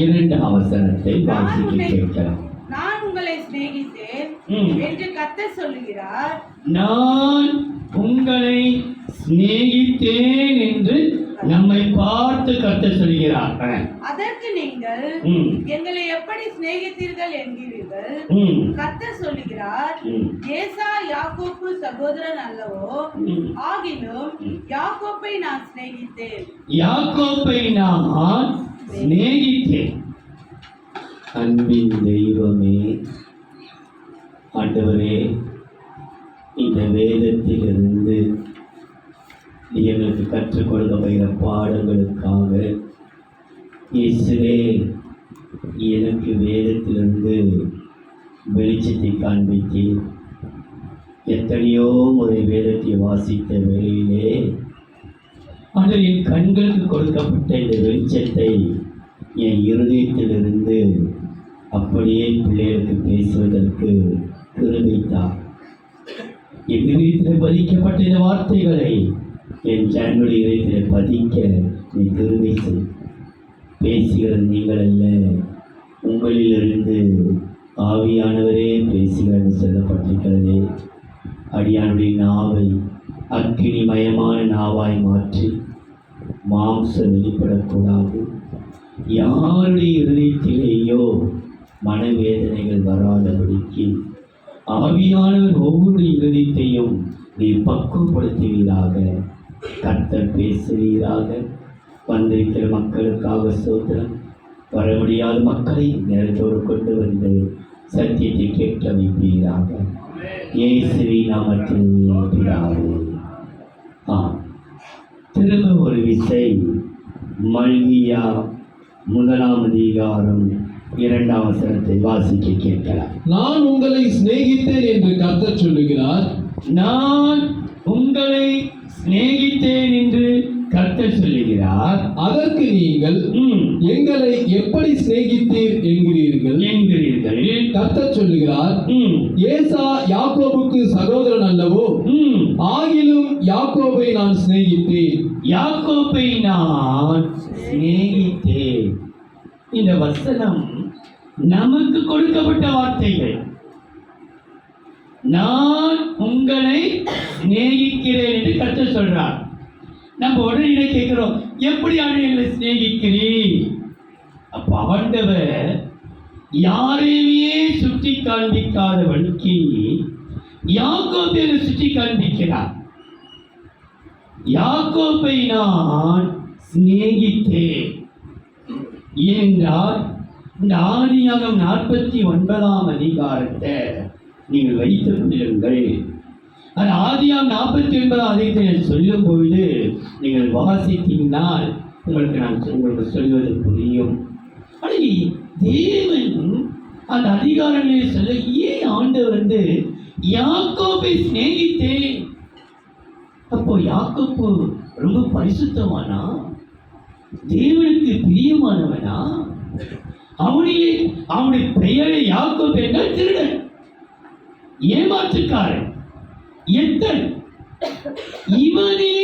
இரண்டாம் வசனத்தை வாசிக்க கேட்கலாம். நான் உங்களை சிநேகித்தேன் என்று கர்த்தர் சொல்லுகிறார். நான் உங்களை சிநேகித்தேன் என்று நம்மை பார்த்து கர்த்தர் சொல்கிறார். அதற்கு நீங்கள் எங்களை எப்படி சிநேகித்தீர்கள் என்கிறீர்கள். கர்த்தர் சொல்லுகிறார், ஏசா யாக்கோப்பு சகோதரன் அல்லவோ, ஆகிலும் யாக்கோப்பை நான் சிநேகித்தேன். யாக்கோப்பை நான் சிநேகித்தேன். அன்பின் தெய்வமே, ஆண்டவரே, இந்த வேதத்திலிருந்து எங்களுக்கு கற்றுக் கொடுக்கப்படுகிற பாடங்களுக்காக இயேசுவே எனக்கு வேதத்திலிருந்து வெளிச்சத்தை காண்பித்தீர். எத்தனையோ முறை வேதத்தை வாசித்த வேளையிலே ஆனால் என் கண்களுக்கு கொடுக்கப்பட்ட இந்த வெளிச்சத்தை என் இருதயத்திலிருந்து அப்படியே பிள்ளைகளுக்கு பேசுவதற்கு கிருபைத்தார். என் இதயத்தில் பதிக்கப்பட்ட இந்த வார்த்தைகளை என் ஜனங்களுடைய இதயத்தில் பதிக்க நீ கிருபை செய். பேசுகிறது நீங்கள் அல்ல, உங்களிலிருந்து ஆவியானவரே பேசுகிறது சொல்லப்பட்டிருக்கிறது. அடியானுடைய நாவை அக்கினிமயமான நாவாய் மாற்றி மாம்சம் வெளிப்படக்கூடாது. யாருடைய இருதயத்திலேயோ மனவேதனைகள் வராதபடிக்கு ஆவியானவர் ஒவ்வொரு இருதயத்தையும் நீ பக்குவப்படுத்துவீராக. கர்த்தர் பேசுவீராக. வந்திருக்கிற மக்களுக்காக ஸ்தோத்திரம். வர முடியாத மக்களை நேரத்தோடு கொண்டு வந்து சத்தியத்தை கேட்க வைப்பீராக. இயேசுவின் நாமத்தில் பிதாவே. திரும்ப ஒரு விசை மல்கியா 1ஆம் அதிகாரம் 2ஆம் வசனத்தை வாசிக்க கேட்கலாம். நான் உங்களை சிநேகித்தேன் என்று கர்த்தர் சொல்லுகிறார். நான் உங்களை சிநேகித்தேன் என்று கர்த்தர் சொல்லுகிறார். அதற்கு நீங்கள் எங்களை எப்படி சிநேகித்தீர் என்கிறீர்கள். கர்த்தர் சொல்லுகிறார், ஏசா யாக்கோபுக்கு சகோதரன் அல்லவோ, ஆகிலும் யாக்கோபை நான் சிநேகித்தேன். யாக்கோபை நான் சிநேகித்தேன். இந்த வசனம் நமக்கு கொடுக்கப்பட்ட வார்த்தைகள். நான் உங்களை சிநேகிக்கிறேன் என்று கர்த்தர் சொல்றார். நம்ம உடனே கேட்கிறோம், எப்படி ஆண்டவரை சிநேகிக்கிறீர்? அப்ப ஆண்டவர் யாரையுமே சுட்டி காண்பிக்காத வழிக்கு யாக்கோபை சுட்டி காண்பிக்கிறார். யாக்கோபை நான் சிநேகித்தேன் என்றால் இந்த ஆதியாகமம் 49ஆம் அதிகாரத்தை நீங்கள் வைத்துக் கொண்டிருங்கள். அது ஆதியாகமம் 49ஆம் அதிகாரத்தை சொல்லும் பொழுது நீங்கள் வாசித்தீங்கன்னால் உங்களுக்கு சொல்வது புரியும். ஆனால் தேவன் அந்த அதிகாரங்களை சொல்ல ஏன் ஆண்டவர் யாக்கோபை சிநேகித்தேன். அப்போ யாக்கோப்பு ரொம்ப பரிசுத்தமானா, தேவனுக்கு பிரியமானவனா? அவனுடைய பெயரை யாக்கோபு என்றால் திருடன், ஏமாற்றுக்காரன், எத்தன். இவனே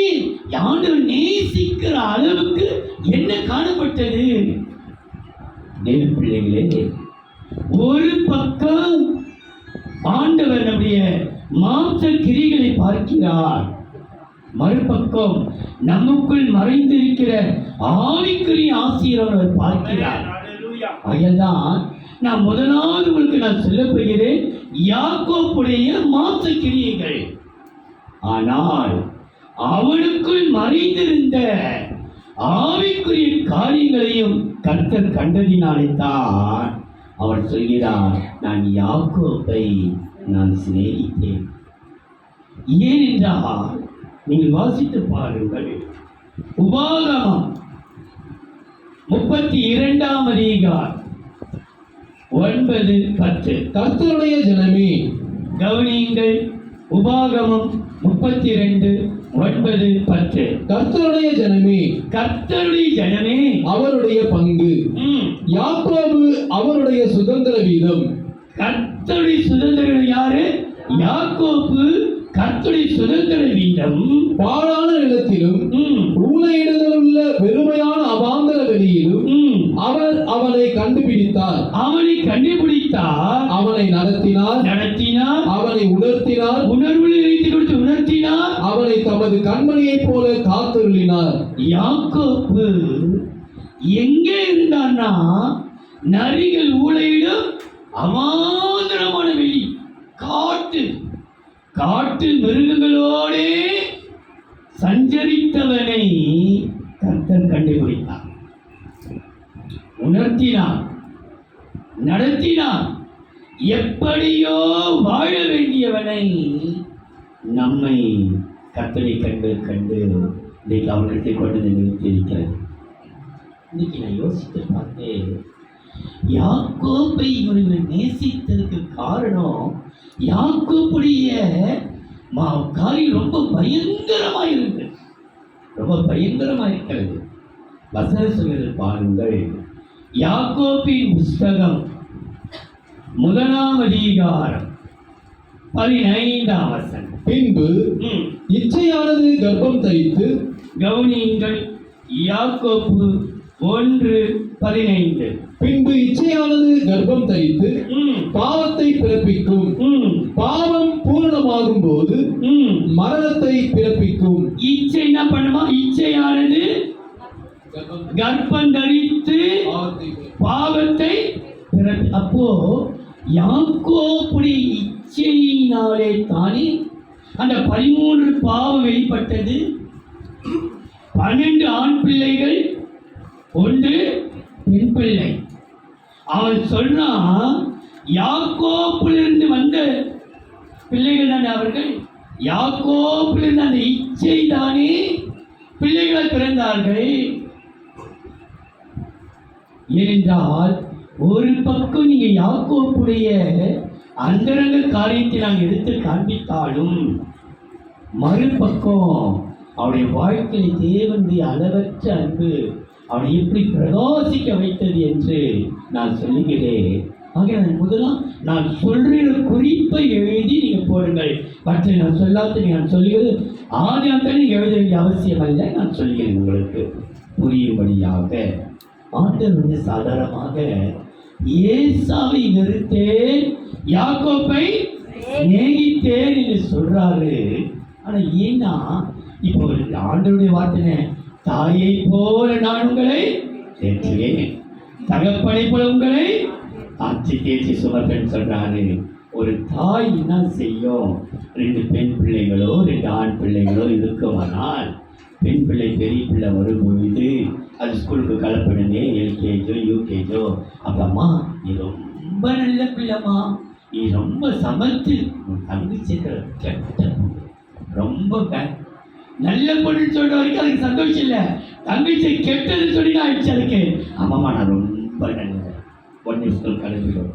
ஆண்டவர் நேசிக்கிற அளவுக்கு என்ன காணப்பட்டது? தேவ பிள்ளைகளே, ஒரு பக்கம் ஆண்டவர் நம்முடைய மாம்ச கிரிகளை பார்க்கிறார், மறுபக்கம் நமக்குள் மறைந்திருக்கிற ஆவிக்குரிய ஆசீர்வாதத்தை பார்க்கிறார். அதைதான் நான் முதலாவது உங்களுக்கு சொல்லப் போகிறேன், யாக்கோபுடைய மாம்ச கிரியைகள். ஆனால் அவனுக்குள் மறைந்திருந்த ஆவிக்குரிய காரியங்களையும் கர்த்தர் கண்டதினாலே தான் அவர் சொல்கிறார், நான் யாக்கோபை நான் சிநேகித்தேன். ஏனென்றால் நீங்கள் வாசித்து பாருங்கள், உபாகமம் 32ஆம் அதிகாரம் 9-10. கர்த்தருடைய ஜனமே, கவனியுங்கள். உபாகமம் 32:9-10. கர்த்தருடைய ஜனமே, கர்த்தருடைய ஜனமே அவருடைய பங்கு, யாக்கோபு அவருடைய சுதந்திர வீதம். கர்த்தருடைய சுதந்திரம் யாரு? யாக்கோபு கர்த்தருடைய சுதந்திர வீதம். பாழான நிலத்திலும் ஊழையிடுதலுள்ள வெறுமையான அவாந்தர வெளியிலும் கண்டுபிடித்தார். அவனை கண்டுபிடித்தார், அவனை நடத்தினார். நடத்தினார், அவனை உணர்த்தினார். உணர்வில் இறைத்து கொடுத்து உணர்த்தினார். அவனை தமது கண்மணியைப் போல காத்தருளினார். யாக்கோப்பு எங்கே இருந்தான்னா நரிகள் ஊளையிடும் அமாந்தரமான வெளி, காட்டு மிருகங்களோடே சஞ்சரித்தவனை கர்த்தர் கண்டுபிடித்தார், உணர்த்தினார், நடத்தினார். எப்படியோ வாழ வேண்டியவனை நம்மை கர்த்தரை கண்டு இன்னைக்கு அவர்கிட்ட கொண்டு வந்து நிறுத்தியிருக்கிறது. இன்னைக்கு நான் யோசித்து பார்த்தேன், யாக்கோப்பை இவர்கள் நேசித்ததுக்கு காரணம் யாக்கோப்புடைய காரியம் ரொம்ப பயங்கரமா இருக்கு, ரொம்ப பயங்கரமா இருக்கிறது. வசன சொல்கிறது பாருங்கள், யாக்கோப்பின் புஸ்தகம் 1 அதிகாரம் 15ஆம் வசனம். பின்பு இச்சையானது கர்ப்பம் தரித்து, கவனியுங்கள், யாக்கோப்பு 1:15. பின்பு இச்சையானது கர்ப்பம் தரித்து பாவத்தை பிறப்பிக்கும். பாவம் பூரணமாகும் போது மரணத்தை பிறப்பிக்கும். இச்சை என்ன பண்ணுமா? இச்சையானது கர்ப்பம் தரித்து பாவத்தை அப்போ யாக்கோப்புடைய இச்சையினாலே தானே அந்த 13 பாவம் வெளிப்பட்டது. 12 ஆண் பிள்ளைகள், 1 பெண் பிள்ளை. அவன் சொல்றான், யாக்கோப்பிலிருந்து வந்த பிள்ளைகள் தானே அவர்கள், யாக்கோப்பிலிருந்து அந்த இச்சை தானே பிள்ளைகள் பிறந்தார்கள். ஏனென்றால் ஒரு பக்கம் நீங்க யாக்கோப்புடைய அந்தரங்க காரியத்தை நாங்கள் எடுத்து காண்பித்தாலும், மறுபக்கம் அவருடைய வாழ்க்கையை தேவனுடைய அளவற்ற அன்பு அவனை எப்படி பிரகாசிக்க வைத்தது என்று நான் சொல்லுகிறேன். ஆக முதலாம் நான் சொல்கிற குறிப்பை எழுதி நீங்கள் போடுங்கள். மற்ற நான் சொல்லாத நான் சொல்லுகிறது ஆதியாத்தான் நீங்கள் எழுத வேண்டிய அவசியம் அல்ல. நான் சொல்கிறேன் உங்களுக்கு புரியும்படியாக. ஆண்டவர் சாதாரணமாக ஏசாவை வெறுத்தேன், யாக்கோப்பை சிநேகித்தேன் என்று சொல்றாரு. ஆனா ஏன்னா இப்போ ஆண்டவருடைய வார்த்தை, தாயை போல நான் உங்களை தேற்றுவேன், தகப்பனை போல உங்களை ஆட்சி தேர்ச்சி சுமப்பேன் சொல்றாரு. ஒரு தாய் என்ன செய்யும்? 2 பெண் பிள்ளைகளோ 2 ஆண் பிள்ளைகளோ இருக்குமானால், பெண் பிள்ளை பெரிய பிள்ளை வரும்பொழுது அது ஸ்கூலுக்கு கலப்படனே, எல்கேஜோ யூகேஜோ, அப்பம்மா நீ ரொம்ப நல்ல பிள்ளைம்மா, நீ ரொம்ப சமத்து, உன் தங்கச்சி கெட்ட ரொம்ப நல்ல பொண்ணு சொல்ற வரைக்கும் அதுக்கு சந்தோஷம் இல்லை. தங்கச்சி கெட்டது சொல்லி ஆயிடுச்சு அதுக்கு. ஆமாம்மா நான் ரொம்ப நல்ல பொண்ணு ஸ்கூல் கிளம்பிடும்.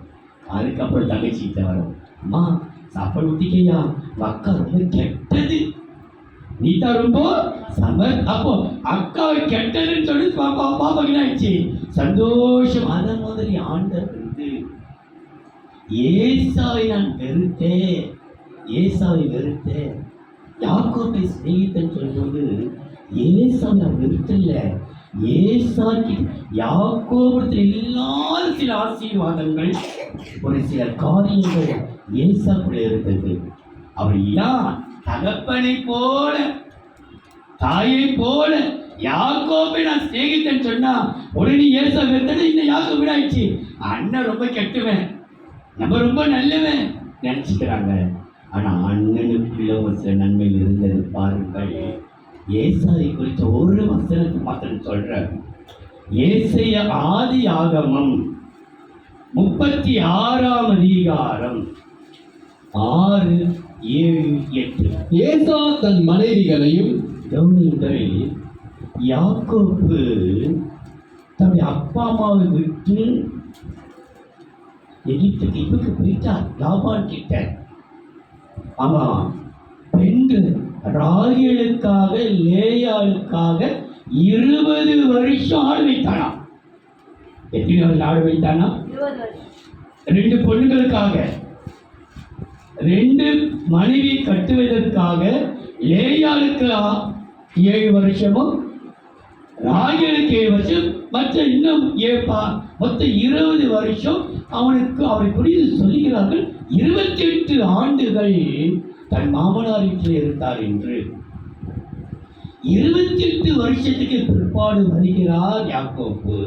அதுக்கப்புறம் தங்கச்சிக்கிட்ட வரும், அம்மா சாப்பாடு ஊற்றிக்கையா, அக்கா ரொம்ப கெட்டது, நீ தான் ரொம்ப அப்போ அக்காவை கெட்டதுன்னு சொல்லி பாப்பாக்கு ஆயிடுச்சு சந்தோஷம். அத மாதிரி ஆண்டவர் வந்து ஏசாவை நான் வெறுத்தேன், ஏசாவை வெறுத்தேன். யாக்கோபை சிநேகித்தன் சொல்லும்போது ஏசாவை நான் வெறுத்தல்ல, ஏசாக்கி யாக்கோபத்தில் இல்லாத சில ஆசீர்வாதங்கள், ஒரு சில காரியங்கள் ஏசாக்குள்ள இருந்தது. அவர் யார்? தகப்பனை போல தாயை போல யாக்கோபை நான் சிநேகித்தேன்னு சொன்னா உடனே ஏசா வெறுத்தது. இந்த யாக்கோபு ஆயிடுச்சு, அண்ணன் ரொம்ப கெட்டுவன், நம்ம ரொம்ப நல்லவன் நினைச்சுக்கிறாங்க. ஆனா அண்ணனுக்குள்ள ஒரு சில நன்மைகள் இருந்தது. பாருங்கள், ஏசாயை குறித்த ஒரு வசனத்தை மாத்திரம் சொல்றேன். ஏசாயா ஆதி ஆகமம் 36ஆம் அதிகாரம் 6, 7, 8. ஏசா தன் மனைவிகளையும், கவனியுங்கள், யாக்கோபு தன்னுடைய அப்பா அம்மாவை விட்டு எகிப்துக்கு இவருக்கு போயிட்டார், லாபான் கிட்ட. ஆமா, பெண்கள் ராகேலுக்காக லேயாளுக்காக 20 வருஷம் ஆடு வைத்தானா. எத்தனை வருஷம் ஆடு வைத்தானா? 2 பொண்ணுங்களுக்காக, 2 மனைவி கட்டுவதற்காக. லேயாளுக்கு 7 வருஷமும் ராகேலுக்கு 7 வருஷம் மற்ற இன்னும் மொத்தம் 20 வருஷம் அவரை குறித்து சொல்லுகிறார்கள். 28 ஆண்டுகள் தன் மாமனார் வீட்டில் இருந்தார் என்று. 28 வருஷத்துக்கு பிற்பாடு வருகிறார் யாக்கோபு.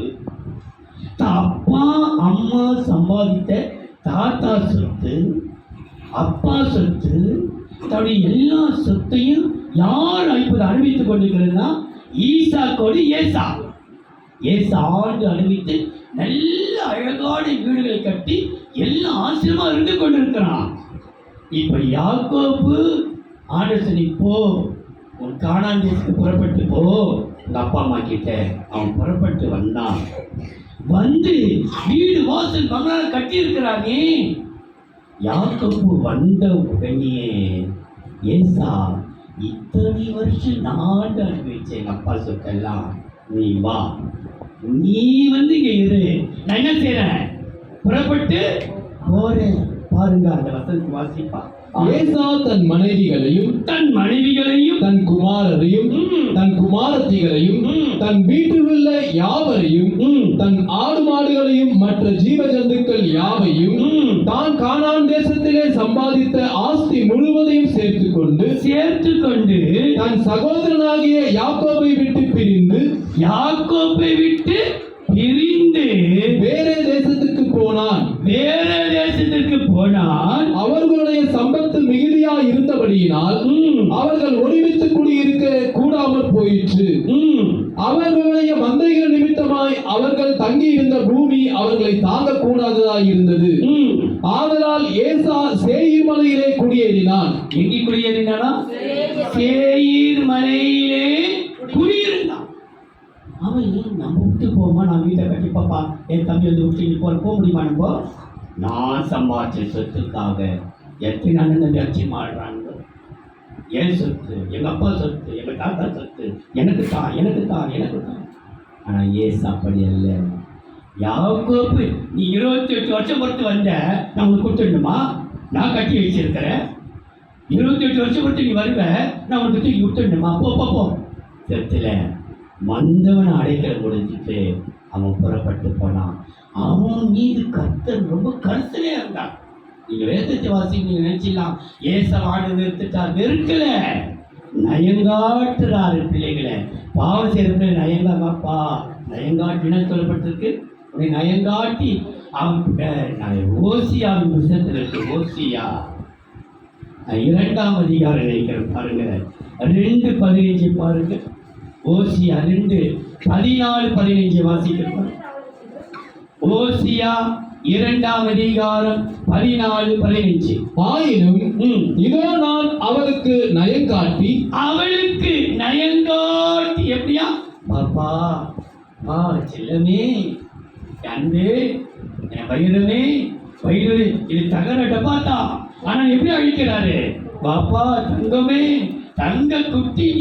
அப்பா அம்மா சம்பாதித்த தாத்தா சொத்து, அப்பா சொத்து, தன்னுடைய எல்லா சொத்தையும் யார் இப்போது அனுபவித்துக் கொண்டிருக்கிறதுனா ஈசாக்கோடு ஏசா ஆண்டு அனுபவித்து நல்ல அழகான வீடுகளை கட்டி எல்லா ஆசிரமா இருந்து கொண்டிருக்கிறான். இப்ப யாக்கோபு ஆண்டவர் போ, உன் கானான் தேசத்துக்கு புறப்பட்டு போ, உங்க அப்பா அம்மா கிட்ட. அவன் புறப்பட்டு வந்தான். வந்து வீடு வாசல் பங்களா கட்டி இருக்கிறானே. யாக்கோபு வந்த உடனே ஏசா, இத்தனை வருஷம் நான் அனுபவிச்சேன் எங்க அப்பா சொத்தெல்லாம், நீ வா, நீ வந்து இங்க இரு, நான் என்ன செய்யறேன், புறப்பட்டு போறேன். பாருங்க அந்த வசனத்தை வாசிப்பா. ஏசா தன் மனைவிகளையும் தன் குமாரரையும் தன் குமாரத்திகளையும் தன் வீட்டில் உள்ள யாவரையும் தன் ஆடு மாடுகளையும் மற்ற ஜீவ ஜந்துக்கள் யாவையும் தான் கானான் தேசத்திலே சம்பாதித்த ஆஸ்தி முழுவதையும் சேர்த்து கொண்டு தன் சகோதரனாகிய யாக்கோபை விட்டு பிரிந்து வேறே தேசத்துக்கு போனான். அவர்களுடைய சம்பத்து மிகுதியா இருந்தபடியினால் அவர்கள் ஒருமித்து குடியிருக்க கூடாமல் போயிற்று. அவர்களுடைய மந்தைகள் நிமித்தமாய் அவர்கள் தங்கி இருந்த பூமி அவர்களை தாங்க கூடாததாய் இருந்தது. ஆதலால் ஏசா சேயீர் மலையிலே குடியேறினான். எங்கே குடியேறினானா? சேயீர் மலையிலே குடியிருந்தான். அவன் நம்ம விட்டு போமா, நான் வீட்டை கட்டி பாப்பா, என் தம்பி வந்து விட்டு போக முடியுமா? நம்ம நான் சம்பாதிச்ச சொத்துக்காக எத்தனை அண்ணன் தம்பி அச்சியம் ஆடுறாங்க. என் சொத்து, எங்க அப்பா சொத்து, எங்க தாத்தா சொத்து, எனக்கு தான். ஆனா ஏசு அப்படி அல்ல. யாக்கோபு, நீ 28 வருஷம் பொறுத்து வந்த, நான் உனக்கு கொடுத்துடணுமா? நான் கட்டி வச்சிருக்கிறேன். 28 வருஷம் பொறுத்து நீ வருவ, நான் உனக்கு தூக்கி கொடுத்துடணுமா? போ. செத்துல மந்தவனை அடைக்கல முடிஞ்சிட்டு அவன் புறப்பட்டு போனான். அவன் மீது கர்த்தர் ரொம்ப கருத்தனே இருந்தான். நீங்க வேதத்தை வாசி, நீங்க நினைச்சிடலாம் ஏசவாடு நிறுத்திட்டார். நிறுக்கல, நயங்காட்டுறாரு பிள்ளைகளை. பாவம் செய்யற நயங்காப்பா, நயங்காட்டின சொல்லப்பட்டிருக்கு. உன்னை நயங்காட்டி அவன் ஓசியாவின் புத்தகத்தில் இருக்கு. ஓசியா 2ஆம் அதிகாரம் நினைக்கிறேன் பாருங்க, 2:15 பாருங்க. ஓசியா 2:14-15 வாசிக்கிறோம். ஓசியா 2ஆம் அதிகாரம் 14-15. ஆயினும் இதோ நான் அவளுக்கு நயங்காட்டி எப்படியா? பாப்பா, செல்லமே, அன்பே, என் வயிறுமே, இது தகர டப்பாத்தா. ஆனா எப்படி அழிக்கிறாரு? பாப்பா, தங்கமே, தங்க குட்டி,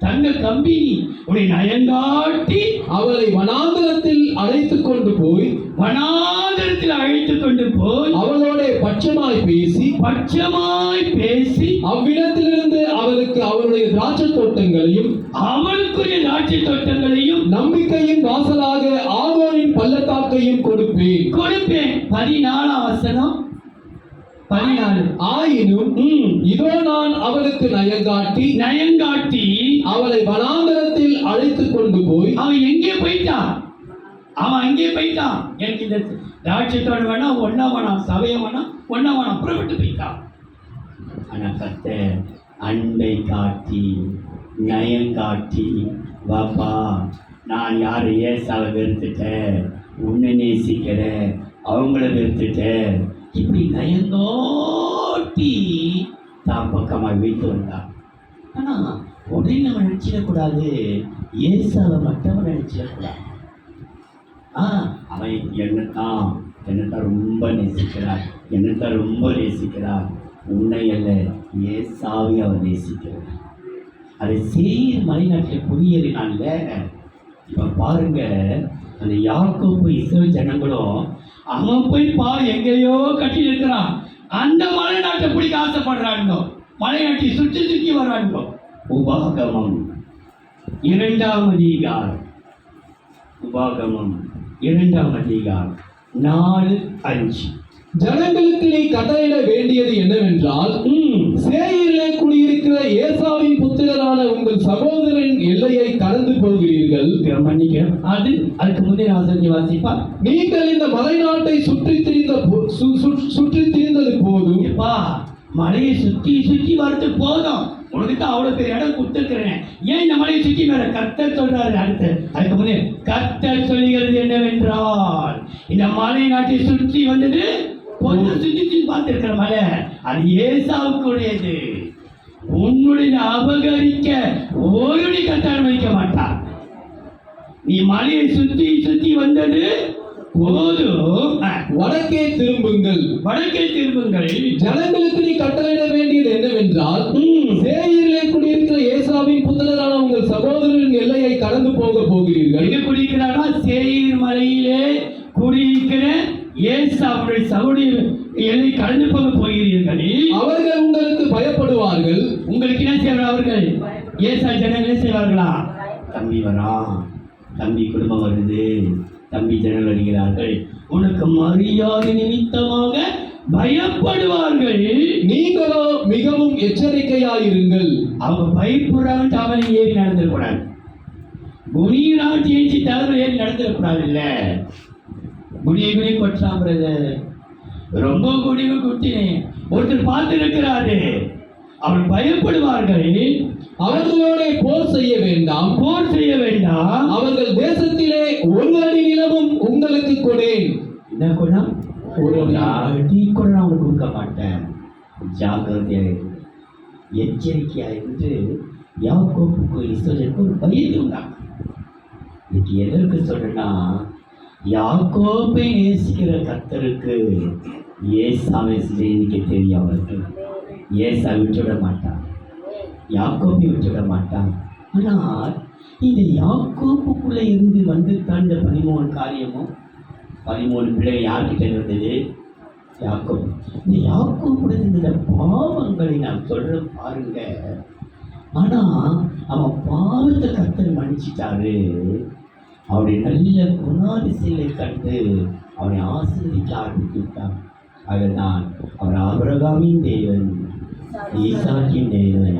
தங்க கம்பி, உன்னை நயங்காட்டி அவளை வனாந்தரத்தில் அழைத்துக் கொண்டு போய் அவளோட பட்சமாய் பேசி அவ்விடத்திலிருந்து அவளுக்கு அவளுடைய திராட்சை தோட்டங்களையும் நம்பிக்கையின் வாசலாக ஆரோனின் பள்ளத்தாக்கையும் கொடுப்பேன். 14ஆம் வசனம். 14. ஆயினும் இதோ நான் அவளுக்கு நயங்காட்டி அவளை வனாந்தரத்தில் அழைத்துக் கொண்டு போய். அவன் எங்கே போயிட்டான்? அவன் அங்கே போயிட்டான். எனக்கு இந்த திராட்சத்தோடு வேணாம், ஒன்னா வேணாம், சபையை வேணாம், ஒன்னா வேணாம், புறப்பட்டு போயிட்டான். ஆனா கர்த்தர் அன்பை காட்டி, நயங்காட்டி, வாப்பா, நான் யாரை ஏசாவை வெறுத்துட்டேன், உன்னை நேசிக்கிறேன், அவங்கள வெறுத்துட்டேன், இப்படி நயங்காட்டி தான் பக்கமாக வீட்டு வந்தான். ஆனா உடனே நம்ம நினைச்சிடக்கூடாது, ஏசாவை மட்டும் நினைச்சிடக்கூடாது. அவன் என்னத்தான் ரொம்ப நேசிக்கிறார், உன்னை அல்ல, ஏசாவை அவன் நேசிக்கிறார். அதை சேயீர் மலைநாட்டில் குடியேறினான்ல. இப்ப பாருங்க, அந்த யாக்கோபு இஸ்ரவேல் ஜனங்களும் அவன் போய் எங்கேயோ கட்டி இருக்கிறான். அந்த மலை நாட்டை பிடிக்க ஆசைப்படுறாங்க, மலை நாட்டை சுற்றி வர்றாங்க. உபாகமம் 2ஆம் அதிகாரம் உபாகமம் 2ஆம் அதிகாரம் 4-5. ஜனங்களுக்கு நீ கட்டளையிட வேண்டியது என்னவென்றால், சேயீரிலே குடியிருக்கிற ஏசாவின் புத்திரரான உங்கள் சகோதரன் எல்லையை கடந்து போகிறீர்கள். மன்னிக்கிறேன், அதுக்கு முந்தைய வசனத்தை வாசிப்பா. நீங்கள் இந்த மலை நாட்டை சுற்றித் திரிந்தது போதும். மலையை சுற்றி சுற்றி வரது போதும், உனக்கு தான் அவ்வளவு பெரிய இடம் கொடுத்துருக்கிறேன், ஏன் இந்த மலையை சுற்றி வர? கர்த்தர் சொல்றாரு. அதுக்கு முன்னே கர்த்தர் சொல்லுகிறது என்னவென்றால், இந்த மலை நாட்டை சுற்றி வந்தது கொஞ்சம் சுற்றி பார்த்திருக்கிற மலை அது ஏசாவுக்குரியது. உன்னுடைய அபகரிக்க ஒருவனை கர்த்தர் அனுமதிக்க மாட்டார். நீ மலையை சுற்றி சுற்றி வந்தது போதும், வடக்கே திரும்புங்கள். வடக்கே திரும்புங்கள். ஜனங்களுக்கு நீ கட்டளையிட வேண்டியது என்னவென்றால், சேயீரிலே குடியிருக்கிற ஏசாவின் புத்திரரான உங்கள் சகோதரன் எல்லையை கடந்து போகிறீர்கள். எங்க குடியிருக்கிறாரா? சேயீர் மலையிலே குடியிருக்கிற ஏசாவுடைய சகோதரன் எல்லை கடந்து போகிறீர்கள். அவர்கள் உங்களுக்கு பயப்படுவார்கள். உங்களுக்கு என்ன செய்வார்கள்? அவர்கள் ஏசா ஜனங்களே செய்வார்களா? தம்பி வரா, தம்பி குடும்பம் வருது, தம்பி ஜனங்கள் வருகிறார்கள், உனக்கு மரியாதை நிமித்தமாக பயப்படுவார்கள். நீங்களோ மிகவும் எச்சரிக்கையாயிருங்கள். அவங்க பயப்படுறாங்க. அவனை ஏறி நடந்துடக்கூடாது, குனியினாட்டு ஏஞ்சி தலைவர் ஏறி நடந்துடக்கூடாது. இல்ல குடி கொட்டான் பிரதர், ரொம்ப குடிவு குட்டினேன் ஒருத்தர் பார்த்து இருக்கிறாரு, அவன் பயப்படுவார்கள். அவர்களோட போர் செய்ய வேண்டாம், போர் செய்ய வேண்டாம். அவர்கள் தேசத்திலே ஒரு அடி நிலமும் உங்களுக்கு கொடேன். என்ன கொடா? ஒரு அடி கூட நான் அவனுக்கு கொடுக்க மாட்டேன். ஜாக்கிரதையாக எச்சரிக்கையாக இருந்து யாக்கோபுக்கு இஸ்ரவேலுக்கு ஒரு பயத்தை உண்டாங்க. இன்னைக்கு எதற்கு சொல்றேன்னா, யாக்கோபை நேசிக்கிற கர்த்தருக்கு ஏசாவை சிநேகிக்க தெரியும். அவருக்கு ஏசா விட்டுவிட மாட்டான், யாக்கோபை விட்டுவிட மாட்டான். ஆனால் இந்த யாக்கோபுக்குள்ளே இருந்து வந்து தான் இந்த 13 காரியமும் 13 பிள்ளை யார்கிட்ட இருந்தது? யாக்கோபு. இந்த யாக்கோபுடைய இந்த பாவங்களை நான் சொல்றேன் பாருங்க. ஆனா அவன் பாவத்தை கர்த்தர் மன்னிச்சிட்டாரு. அவனுடைய நல்ல குணாதிசைகளை கண்டு அவனை ஆசீர்வதிக்க ஆரம்பித்து விட்டான். அதுதான் அவர் ஆபிரகாமின் தேவன், ஈசாக்கின் தேவன்,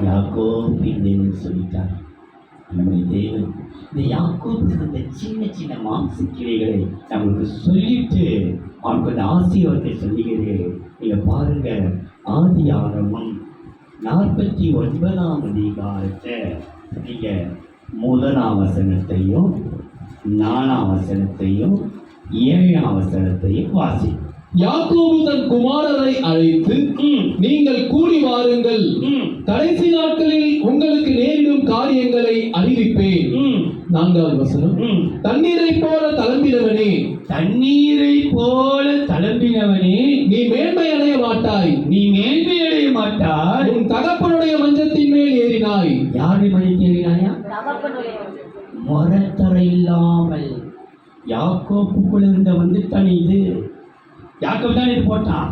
யாக்கோபின் தேவன் சொல்லிட்டார். நம்முடைய தேவன் இந்த யாக்கோபுக்கு இந்த சின்ன சின்ன மாம்சக்கிளைகளை நம்மளுக்கு சொல்லிட்டு அவனுக்கு அந்த ஆசீர்வாதத்தை சொல்லுகிறேன். நீங்க பாருங்க, ஆதி ஆரம்பம் 49ஆம் அதிகாரத்தை நீங்க 1ஆம் வசனத்தையும் 4ஆம் வசனத்தையும் 7ஆம் வசனத்தையும் வாசி. யாக்கோபு தன் குமாரரை அழைத்து, நீங்கள் கூடி வாருங்கள், கடைசி நாட்களில் உங்களுக்கு நேரிடும் காரியங்களை அறிவிப்பேன். 4ஆவது வசனம், தண்ணீரை போல தளம்பினவனே, தண்ணீரை போல தளம்பினவனே, நீ மேன்மை அடைய மாட்டாய், நீ மேன்மை அடைய மாட்டாய். உன் தகப்பனுடைய மஞ்சத்தின் மேல் ஏறினாய். யாரை மதித்து ஏறினாயா? முறத்தரை இல்லாமல் யாக்கோப்புக்குள்ள இருந்த வந்துட்டானே இது. யாக்கோபு தான் இது போட்டான்.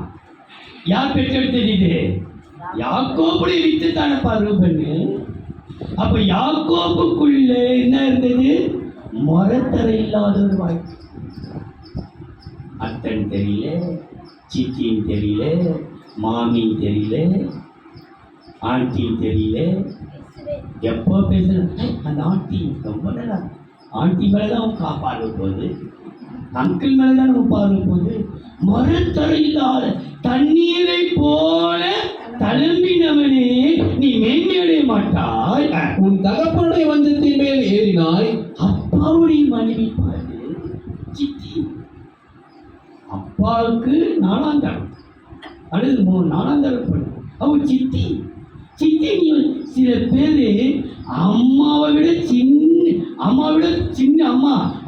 யார் பெற்றெடுத்தது இது? யாக்கோபுடைய வித்து தானே பருவன்னு. அப்ப யாக்கோபுக்குள்ள என்ன இருந்தது? முறத்தரை இல்லாத ஒரு வாழ்க்கை. அத்தன் தெரியல, சித்தின்னு தெரியல, மாமின்னு தெரியல, ஆண்டின்னு தெரியல. எப்போ பேசுறேன் அந்த ஆண்டி ரொம்ப நல்லா, ஆண்டி மேலதான் அவன் பார்வை போகுது, அங்கிள் மேலதான் நம்ம பார்வை போகுது. மரத்தரையில்லாத தண்ணீரை போல தளம்பினவனே, நீ மேன்மையடைய மாட்டாய். உன் தகப்பனுடைய மஞ்சத்தின் மேல் ஏறினாய். அப்பாவுடைய மனைவி பாரு, சித்தி. அப்பாவுக்கு 4ஆம் தரம், அடுத்து 4ஆம் தரம் பண்ணு. அவன் சித்தி. சித்தி சில பேரு அம்மாவை விட சின்ன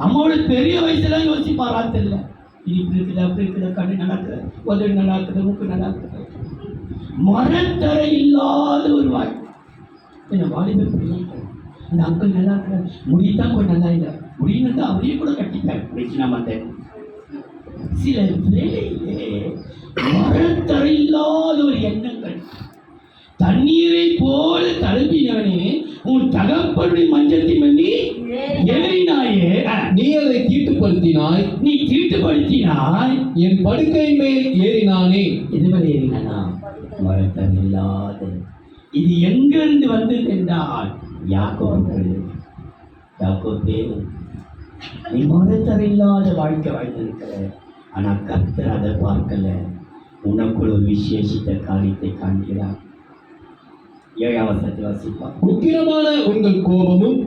அம்மாவோட பெரிய வயசுல யோசிப்பாரா தெரியல. இது இப்படி இருக்குது, அப்படி இருக்குது, கண்ணு நடக்குது, உதவி நல்லா இருக்குது, மூக்கு நல்லா இருக்குது. மரத்தரை இல்லாத ஒரு வாழ்க்கை. என்ன வாலிப பிள்ளைங்க, அந்த அங்கிள் நல்லா இருக்கிற முடிதான் கொஞ்சம் நல்லா இல்லை, முடியும் தான் அவரையே கூட கட்டிப்பார். நம்ம அந்த சில வேலையிலே மரத்தரை இல்லாத ஒரு எண்ணங்கள். தண்ணீரை போல தழும்பினவனே, உன் தகப்பனுடைய மஞ்சத்தின் மேல் நீ ஏறினாயே. நீ அதை தீட்டுப்படுத்தினாய், நீ தீட்டுப்படுத்தினாய். என் படுக்கை மேல் ஏறினானே. எதுவரை ஏறினானா? மரத்தன் இல்லாத. இது எங்கிருந்து வந்தது என்றால் யாக்கோபு. யாக்கோபே, நீ மரத்தரில்லாத வாழ்க்கை வாழ்ந்திருக்கிற. ஆனா கர்த்தர் அதை பார்க்கல. உனக்குள் ஒரு விசேஷித்த காரியத்தை காண்கிறார். 7ஆம் வசனத்தை வாசிப்பா. உக்கிரமான உங்கள் கோபமும்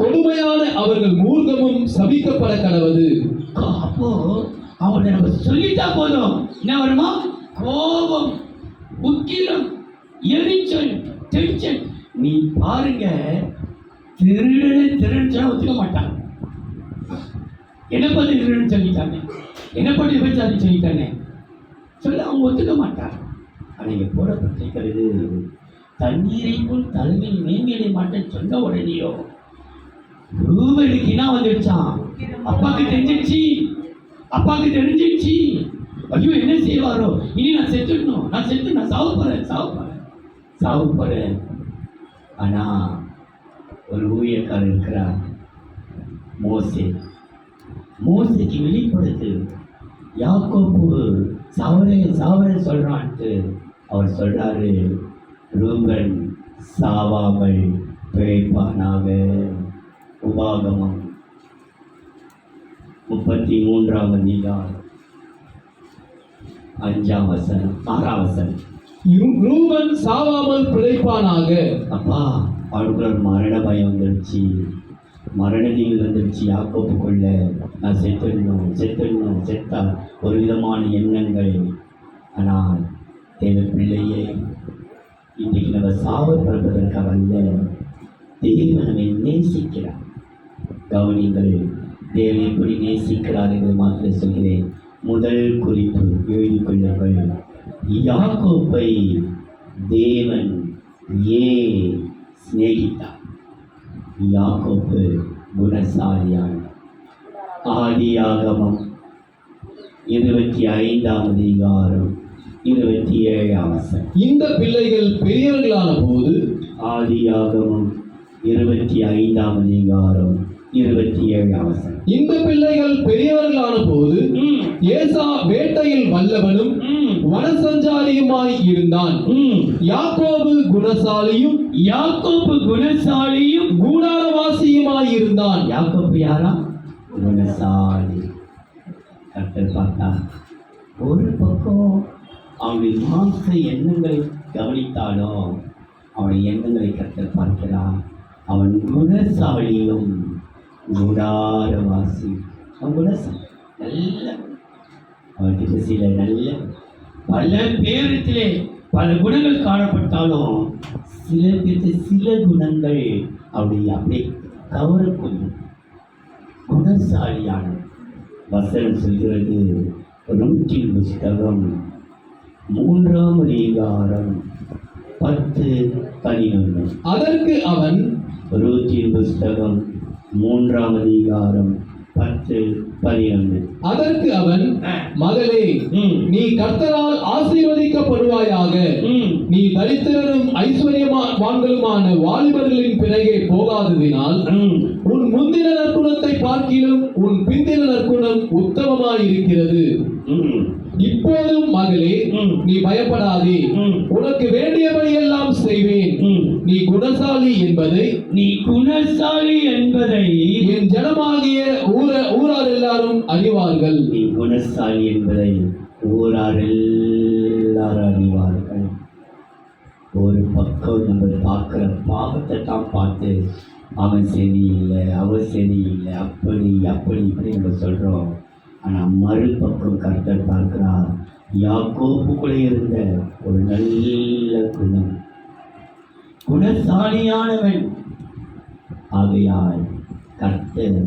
கொடுமையான அவர்கள் மூர்க்கமும் சபிக்கப்பட கடவது. அப்போ அவனை நம்ம சொல்லிட்டா போதும், என்ன வருமா? கோபம், உக்கிரம், எரிச்சல், டென்ஷன். நீ பாருங்க, திருடனை ஒத்துக்க மாட்டான். என்ன பண்ணி திருடன்னு சொல்லிட்டாங்க, என்ன பண்ணி விபச்சாரி சொல்லிட்டாங்க சொல்ல அவங்க ஒத்துக்க மாட்டார். ஆனால் இங்கே போடப்பட்டிருக்கிறது, தண்ணீரை போல் தலைமையில் மேன்மையடை மாட்டேன்னு சொன்ன உடனேயோ ரூபனுக்கு என்ன வந்துடுச்சான்? அப்பாவுக்கு தெரிஞ்சிடுச்சு. ஐயோ என்ன செய்வாரோ, இனி நான் செத்துடணும், நான் சாவு போறேன். ஆனா ஒரு ஊழியக்காரர் இருக்கிறார், மோசேக்கு வெளிப்படுத்து. யாக்கோபு சாவரே சொல்றான்ட்டு அவர் சொல்றாரு, ரூபன் சாவாமல் பிழைப்பானாக. உபாகமம் 33ஆம் அதிகாரம் 5ஆம் வசனம் 6ஆம் வசனம். ரூபன் சாவாமல் பிழைப்பானாக. அப்பா, அவளுக்குள்ள ஒரு மரண பயம் வந்துடுச்சு, மரணத்தில் வந்துடுச்சு யாக்கோப்புக்குள்ள. நான் செத்துடணும் செத்தா ஒரு விதமான எண்ணங்கள். ஆனால் தேவ பிள்ளையே, இன்றைக்கு நம்ம சாவப்படுவதற்காக அல்ல, தேவன் நம்மை நேசிக்கிறார். கவனிங்கள், தேவன் எப்படி நேசிக்கிறார் என்று மாத்திரம் சொல்கிறேன். முதல் குறிப்பு எழுதி கொள்ளுங்கள். யாக்கோப்பை தேவன் ஏன் சிநேகித்தார்? யாக்கோப்பு குணசாலியான. ஆதியாகமம் 25ஆம் அதிகாரம் 27ஆம் வசனம். இந்த பிள்ளைகள் பெரியவர்களான போது. ஆதியாகமம் 25ஆம் அதிகாரம் 27ஆம் வசனம். இந்த பிள்ளைகள் பெரியவர்களான போது ஏசா வேட்டையில் வல்லவனும் வனசஞ்சாரியுமாய் இருந்தான். யாக்கோபு குணசாலியும் கூடாரவாசியுமாய் இருந்தான். யாக்கோபு யாரா? குணசாலி. கர்த்தர் பார்த்தா ஒரு பக்கம் அவனுடைய மாம்ச எண்ணங்களை கவனித்தாலும் அவனுடைய எண்ணங்களை கர்த்தர் பார்க்கிறான். அவன் குணசாலியும் கூடாரவாசி. அவன் குணசாலி நல்ல, அவன்கிட்ட சில நல்ல பல பேரிடத்திலே பல குணங்கள் காணப்பட்டாலும் சில பேருக்கு சில குணங்கள் அப்படியே கவரக்கூடிய குணசாலியான. வசனம் சொல்கிறது, ரூத்தின் புஸ்தகம் 3ஆம் அதிகாரம் 10-11. அதற்கு அவன், ரூத்தின் புஸ்தகம் 3ஆம் அதிகாரம் 10-11. அதற்கு அவன், மகளே, நீ கர்த்தரால் ஆசீர்வதிக்கப்படுவாயாக. நீ தரித்திரரும் ஐஸ்வர்யவான்களுமான வாலிபர்களின் பிறகே போகாததினால் உன் முந்தின நற்குணத்தை பார்க்கிலும் உன் பிந்தின நற்குணம் உத்தமமாயிருக்கிறது. இப்போதும் மகளே, நீ பயப்படாதே, உனக்கு வேண்டியபடி எல்லாம் செய்வேன். நீ குணசாலி என்பதை என் ஜனமாகிய ஊரார் எல்லாரும் அறிவார்கள். நீ குணசாலி என்பதை ஊரார் எல்லாரும் அறிவார்கள். ஒரு பக்கம் நம்ம பார்க்குற பாவத்தை தான் பார்த்து அவன் சரியில்லை, அவன் சரியில்லை, அப்படி இப்படி நம்ம சொல்கிறோம். ஆனால் மறுபக்கம் கர்த்தர் பார்க்கிறார், யாக்கோப்புக்குள்ளே இருந்த ஒரு நல்ல குணம், குணசாலியானவன். ஆகையால் கர்த்தர்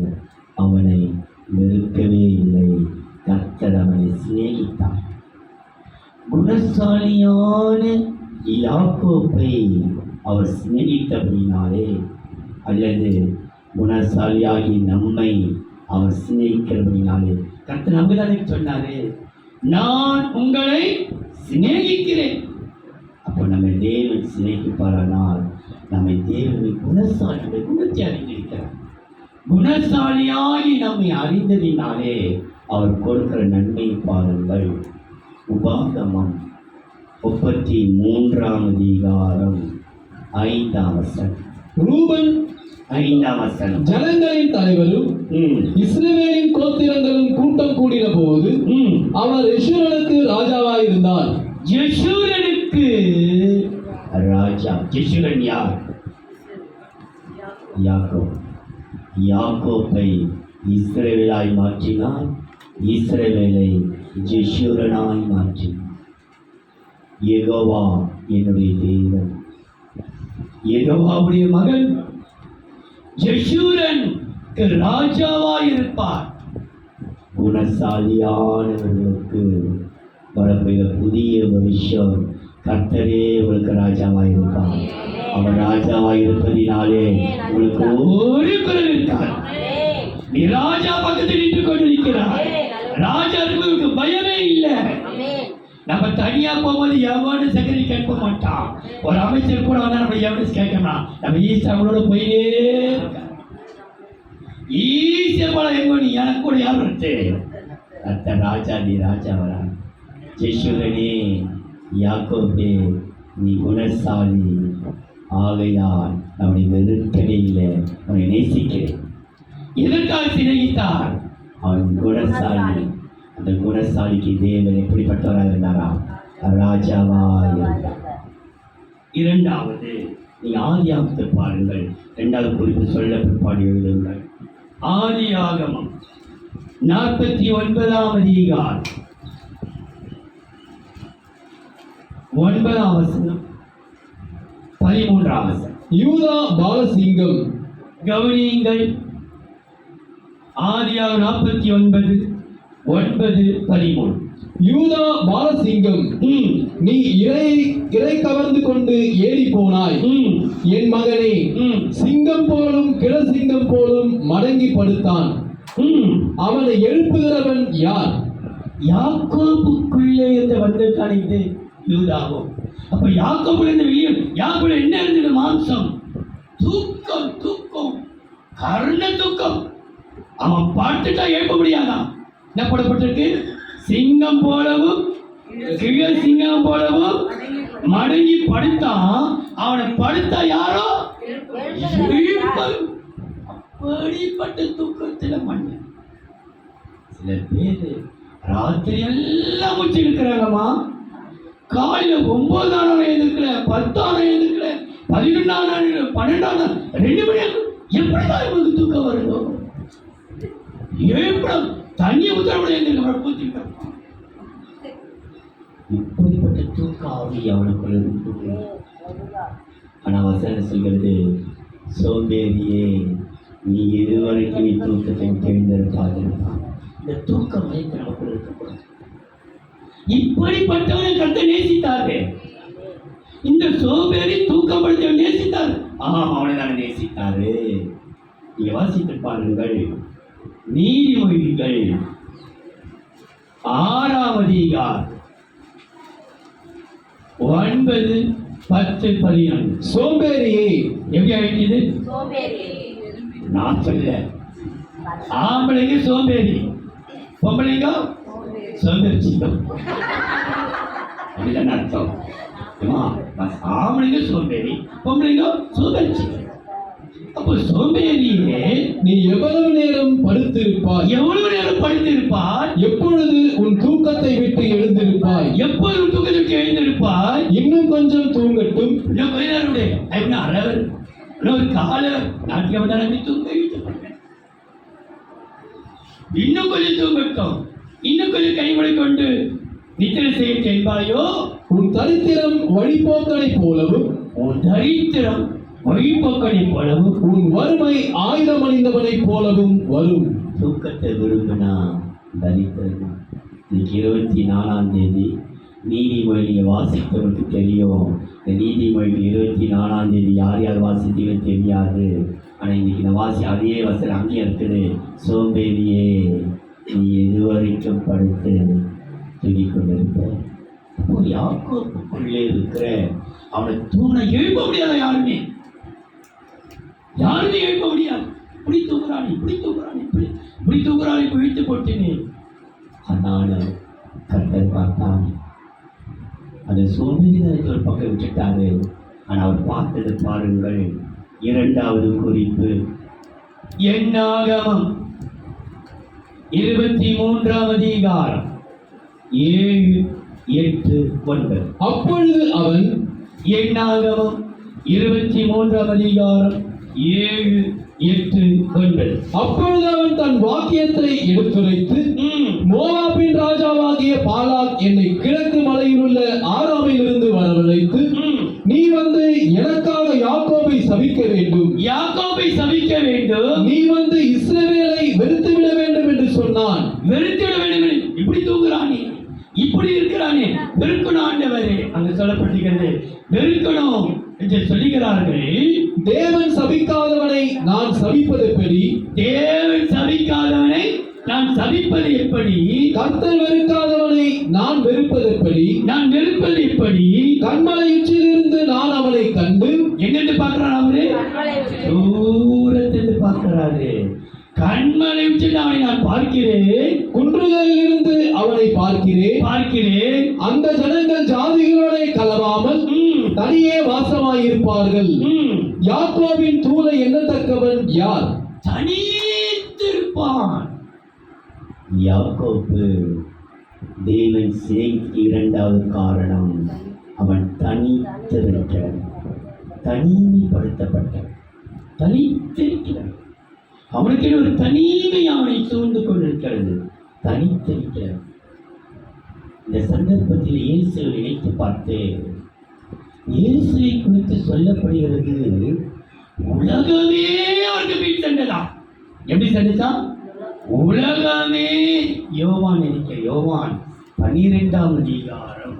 அவனை வெறுக்கவே இல்லை, கர்த்தர் அவனை சிநேகித்தார். குணசாலியான யாக்கோப்பை அவர் சிநேகித்தபடினாலே, அல்லது குணசாலியாகி நம்மை அவர் சிநேகிக்கிறபடினாலே, கர்த்தர் நம்பதானே சொன்னாரு, நான் உங்களை சிநேகிக்கிறேன். அப்போ நம்ம தேவன் சிநேகிப்பாரானால் நம்மை தேவனை குணசாலியுடைய குணத்தை அறிந்திருக்கிறார். குணசாலியாகி நம்மை அறிந்ததினாலே அவர் கொடுக்கிற நன்மை பாருங்கள். உபாகமம் 33ஆம் அதிகாரம் 5ஆம் வசனம். ரூபன் 5ஆம் வசனம். ஜனங்களின் தலைவரும் இஸ்ரவேலின் கோத்திரங்களும் கூட்டம் கூடின போது அவர் யெஷூரனுக்கு ராஜாவாயிருந்தார். யெஷூரனுக்கு ராஜா. யெஷூரன் யார்? யாக்கோப். யாக்கோப்பை இஸ்ரவேலாய் மாற்றினார், இஸ்ரவேலை யெஷூரனாய் மாற்றினார். யெகோவா என்னுடைய தேவன். யெகோவாவுடைய மகன் யெஷூரன் ராஜாவாய் இருப்பார். குணசாலியானவர்களுக்கு வரப்போகிற புதிய வருஷம் கர்த்தரே உங்களுக்கு ராஜாவாய் இருப்பார். அவர் ராஜாவாய் இருப்பதினாலே உங்களுக்கு ஒரு குறை இருக்கார். நீ ராஜா பக்கத்தில் நின்று கொண்டிருக்கிறார். ராஜா இருக்கிறதுக்கு பயமே இல்லை. நம்ம தனியா போகும்போது எவனு சகரி கேட்க மாட்டான். ஒரு அமைச்சர் கூட வந்தா நம்ம எவனு கேட்கலாம். நம்ம ஈஸ்வரோட போயிட்டே இருக்க. ஈஸ்வர் போல எங்க நீ எனக்கு கூட யாரும் இருக்கு. அத்த ராஜா நீ ராஜா வரா. யெஷூரனே, யாக்கோபே, நீ குணசாலி ஆகையால் அவனை வெறுக்கவே இல்லை, அவனை நேசிக்கிறேன். எதற்காக சிநேகித்தார்? அவன் குணசாலி. அந்த குணசாலிக்கு தேவன் எப்படிப்பட்டவராக இருந்தாரா? ராஜாவாய். இரண்டாவது, நீ ஆதியாகத்தை பாருங்கள். இரண்டாவது குறிப்பு சொல்ல பிற்பாடு எழுதுங்கள். ஆதியாகமம் 49ஆம் அதிகாரம் 9ஆம் வசனம் 13ஆம் வசனம். யூதா பாலசிங்கம். கவனியுங்கள். ஆதியாகமம் 49:9-13. யூதா பாலசிங்கம், நீ இறை கவர்ந்து கொண்டு ஏறி போனாய். என் மகனே, சிங்கம் போலும் கிழசிங்கம் போலும் மடங்கி படுத்தான். அவனை எழுப்புகிறவன் யார்? யாக்கோபுக்குள்ளே இருந்து வந்திருக்கான். இது யூதாவும். அப்ப யாக்கோபுல இருந்து வெளியே யாக்கோபுல என்ன இருந்தது? மாம்சம், தூக்கம், தூக்கம், கர்ண தூக்கம். அவன் பார்த்துட்டா எழுப்ப முடியாதான். என்ன போடப்பட்டிருக்கு? சிங்கம் போலவும் கிழ சிங்கம் போலவும் மடங்கி படுத்தான். அவனை படுத்தா யாரோ அப்படிப்பட்ட தூக்கத்துல மண்ணு. சில பேரு ராத்திரி எல்லாம் முடிச்சு இருக்கிறாங்கம்மா. காலையில 9 எழுதுக்கல, 10 எழுதுக்கல, 11 12 2 மணி எப்படிதான் இவங்களுக்கு தூக்கம் வருதோ? எப்படி தண்ணி உத்தரவுடைய இப்படிப்பட்ட தூக்க ஆவி அவனுக்குள்ள இருக்கு. ஆனா வசனம் சொல்கிறது, சோம்பேறியே, நீ எதுவரைக்கும் நீ தூக்கத்தை தேர்ந்தெடுக்காது. இந்த தூக்க மயக்கம் நமக்குள்ள இருக்கக்கூடாது. இப்படிப்பட்டவனை கர்த்தர் நேசித்தாரு. இந்த சோம்பேறி தூக்கம் படுத்தவன் நேசித்தார். அவனை தான் நேசித்தாரு. நீங்க வாசித்து பாருங்கள். நீதிமொழிகள் 6ஆம் அதிகாரம் 9, 10, 11. சோம்பேறியே, எப்படி ஆகிடுது? நான் சொல்ல. ஆம்பளைங்க சோம்பேறி, பொம்பளைங்க சோம்பேறிச்சிக்கும். அப்படிதான் அர்த்தம். ஆம்பளைங்க சோம்பேறி, பொம்பளைங்க சோம்பேறிச்சிக்கும். அப்போ சோம்பேறியே, நீ எவ்வளவு நேரம் படுத்திருப்பாய்? எவ்வளவு நேரம் படுத்திருப்பாய்? எப்பொழுது உன் தூக்கத்தை விட்டு எழுந்திருப்பாய்? எப்பொழுது உன் தூக்கத்தை விட்டு எழுந்திருப்பாய்? இன்னும் கொஞ்சம் தூங்கட்டும். இன்னும் கொஞ்ச நேரம் அரவர் ஒரு கால நாட்டில் வந்தாலும் தூங்க வைத்துக்கொண்டேன். இன்னும் கொஞ்சம் தூங்கட்டும், இன்னும் கொஞ்சம் கைமொழி கொண்டு நித்திரை செய்ய என்பாயோ? உன் தரித்திரம் வழிபோக்கனை போலவும், உன் தரித்திரம் வழிபோக்கனை போலவும், உன் வறுமை ஆயுதம் அணிந்தவனை போலவும் வரும். தூக்கத்தை விரும்பினா தரித்திரம். இன்னைக்கு 24ஆம் தேதி நீதிமொழியை வாசித்தவருக்கு தெரியும். இந்த நீதிமொழி 24ஆம் தேதி யார் யார் வாசித்தீங்கன்னு தெரியாது. ஆனால் இன்னைக்கு இந்த அதே வசனம் அங்கேயே இருக்குது. சோம்பேறியே, நீ எதுவரைக்கும் படுத்து தூங்கி கொண்டிருப்ப. அப்போ யாக்கோபுக்குள்ளே இருக்கிற அவனை தூண எழுப்ப முடியாத யாருமே. யாருமே எழுப்ப முடியாது. இப்படி தூங்குறான், இப்படி தூங்குறான், இப்படி தூங்குறான், இப்ப இழுத்து போட்டேனே. ஆனாலும் கர்த்தர் பார்த்தான். அந்த சோம்பேறிதனத்தை ஒரு பக்கம் விட்டுட்டாரு. ஆனா அவர் பார்த்தது பாருங்கள், இரண்டாவது குறிப்பு என்னாகமம் 23ஆம் அதிகாரம் 7, 8, 9. அப்பொழுது அவன் என்னாகமம் 23ஆம் அதிகாரம் 7, 8, 9. அப்பொழுது அவன் தன் வாக்கியத்தை எடுத்துரைத்து, மோவாபின் ராஜாவாகிய பாலாக் என்னை கிழக்கு மலையில் உள்ள ஆராமிலிருந்து வரவழைத்து, நீ வந்து எனக்காக யாக்கோபை சபிக்க வேண்டும், யாக்கோபை சபிக்க வேண்டும், நீ வந்து இஸ்ரவேலை வெறுத்து விட வேண்டும் என்று சொன்னான். வெறுத்து விட வேண்டும் என்று. இப்படி தூங்குறானே, இப்படி இருக்கிறானே, வெறுக்கணும் ஆண்டவரே. அங்க சொல்லப்பட்டிருக்கிறது வெறுக்கணும் என்று சொல்லுகிறார்கள். தேவன் சபிக்காதவனை நான் சபிப்பது எப்படி? தேவன் சபிக்காதவனை நான் சபிப்பது எப்படி? கர்த்தர் வெறுக்காதவனை நான் வெறுப்பது எப்படி? நான் வெறுப்பது எப்படி? கண்மலை உச்சியிலிருந்து நான் அவனை கண்டு, எங்கிருந்து பார்க்கிறான் அவரு? தூரத்திலிருந்து பார்க்கிறாரு. கண்மலை உச்சியில் அவனை நான் பார்க்கிறேன், குன்றுகளிலிருந்து அவனை பார்க்கிறேன். அந்த ஜனங்கள் ஜாதிகளோட கலவாமல் தனியே வாசமாயிருப்பார்கள். யாக்கோபின் தூளை எண்ணத்தக்கவன் யார்? தனித்திருப்பான். யாக்கோபு தேவன் சிறைக்கு இரண்டாவது காரணம், அவன் தனித்திருக்கிறான், தனிமைப்படுத்தப்பட்டான், தனித்திருக்கிறான். அவனுக்கு ஒரு தனிமை அவனை சூழ்ந்து கொண்டிருக்கிறது, தனித்திருக்கிறான். இந்த சந்தர்ப்பத்தில் இயேசுவை நினைத்து பார்த்து, இயேசுவை குறித்து சொல்லப்படுகிறது, உலகமே அவருக்கு பின் சென்றதாம். எப்படி சென்றதா? உலகமே. யோவான் 12ஆம் அதிகாரம்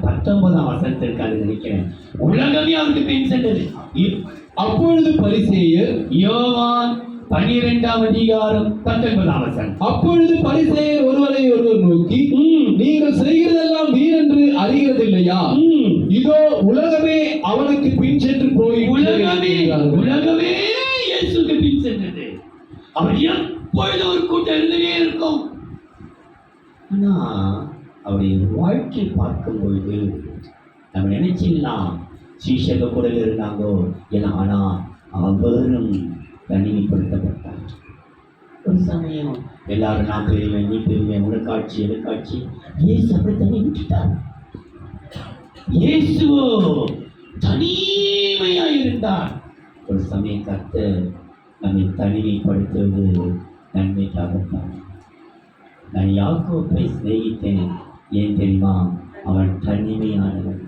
19ஆம் வசனத்திற்கு அது நினைக்கிறேன். உலகமே அவருக்கு பின் சென்றது. அப்பொழுது பரிசேயர், யோவான் 12ஆம் அதிகாரம் 19ஆம் வசனம். அப்பொழுது பரிசேயர் ஒருவரை ஒருவர் நோக்கி, நீங்கள் செய்கிறதெல்லாம் வீரென்று அறிகிறதில்லையா? இதோ உலகமே அவனுக்கு பின் சென்று போய், உலகமே இயேசுக்கு பின் சென்றது. அவர் எப்பொழுது ஒரு கூட்டம் இருந்தே இருக்கும். ஆனா அவருடைய வாழ்க்கை பார்க்கும் பொழுது நம்ம நினைச்சிடலாம் சீஷக கூட இருந்தாங்கோ ஏன்னா. ஆனா அவரும் தனிமைப்படுத்தப்பட்டார். ஒரு சமயம் எல்லாரும் நான் பெரியவன், நீ பெரியவன், உனக்காட்சி எனக்காட்சி. இயேசு அப்படி தனி விட்டுட்டார். இயேசுவோ தனிமையா இருந்தார். ஒரு சமயம் கர்த்தர் நம்மை தனிமைப்படுத்துவது நன்மைக்காகத்தான். நான் யாக்கோபை சிநேகித்தேன். ஏன் தெரியுமா? அவன் தனிமையானவன்.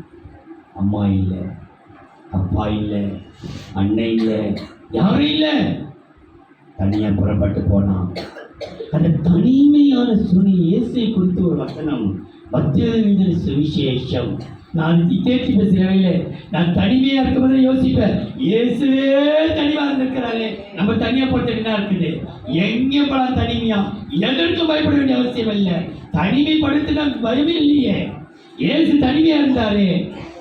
அம்மா இல்லை, அப்பா இல்லை, அண்ணன் இல்லை, யாரும் இல்லை. தனியா புறப்பட்டு போனான். அந்த தனிமையான சூழ்நிலை இயேசுவை குறித்து ஒரு வசனம், மத்திய சுவிசேஷம். நான் தேர்ச்சி பேசுகிறேன். நான் தனிமையா இருக்கும்போது யோசிப்பேன், இயேசுவே தனிமையா இருந்திருக்கிறாரே, நம்ம தனியா போட்டு என்ன இருக்குது? எங்கே போலாம் தனிமையா? எதற்கும் பயப்பட வேண்டிய அவசியம் இல்லை. தனிமைப்படுத்தினா பயமே இல்லையே. இயேசு தனிமையா இருந்தாரே.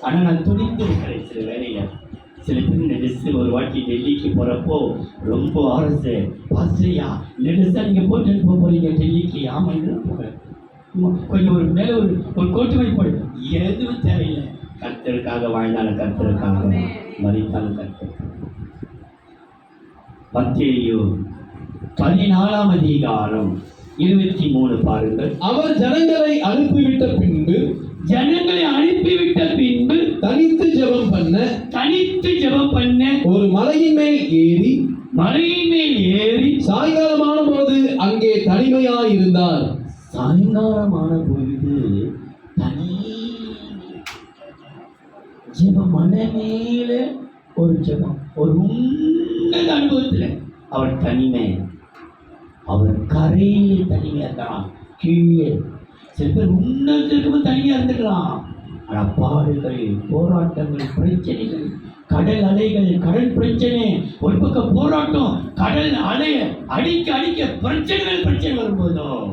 ஆனா நான் துணிந்து இருக்கிறேன். சில வேலையில சில பேர் நெடுசு ஒரு வாட்டி டெல்லிக்கு போறப்போ ரொம்ப ஆரசு, பாஸ்டரியா நெடுசா நீங்க போட்டு போறீங்க டெல்லிக்கு? ஆமாங்க போகிறேன். கொஞ்சம் ஒரு மேலே ஒரு கோட்டுமை போடு. எதுவும் தேவையில்லை. கர்த்தருக்காக வாழ்ந்தாலும் கர்த்தருக்காக, மறித்தாலும் கர்த்தருக்காக. மத்தேயு 14ஆம் அதிகாரம் 23 பாருங்கள். அவர் ஜனங்களை அனுப்பிவிட்ட பின்பு தனித்து ஜெபம் பண்ண ஒரு மலையின் மேல் ஏறி சாயங்காலமான போது அங்கே தனிமையாயிருந்தார். சாயங்காலமான பொழுது தனி ஜெபம், மலை மேல ஒரு ஜெபம், ஒரு உன்னத அனுபவத்தில் அவர் தனிமை. அவர் கரையிலே தனிமையா இருக்கலாம், கீழே. சில பேர் உன்னதத்துக்கு தனியா இருந்துக்கலாம். ஆனா பாடுகள், போராட்டங்கள், பிரச்சனைகள், கடல் அலைகள், கடல் பிரச்சனை, ஒரு பக்கம் போராட்டம், கடல் அலைய அடிக்க பிரச்சனை வரும்போதும்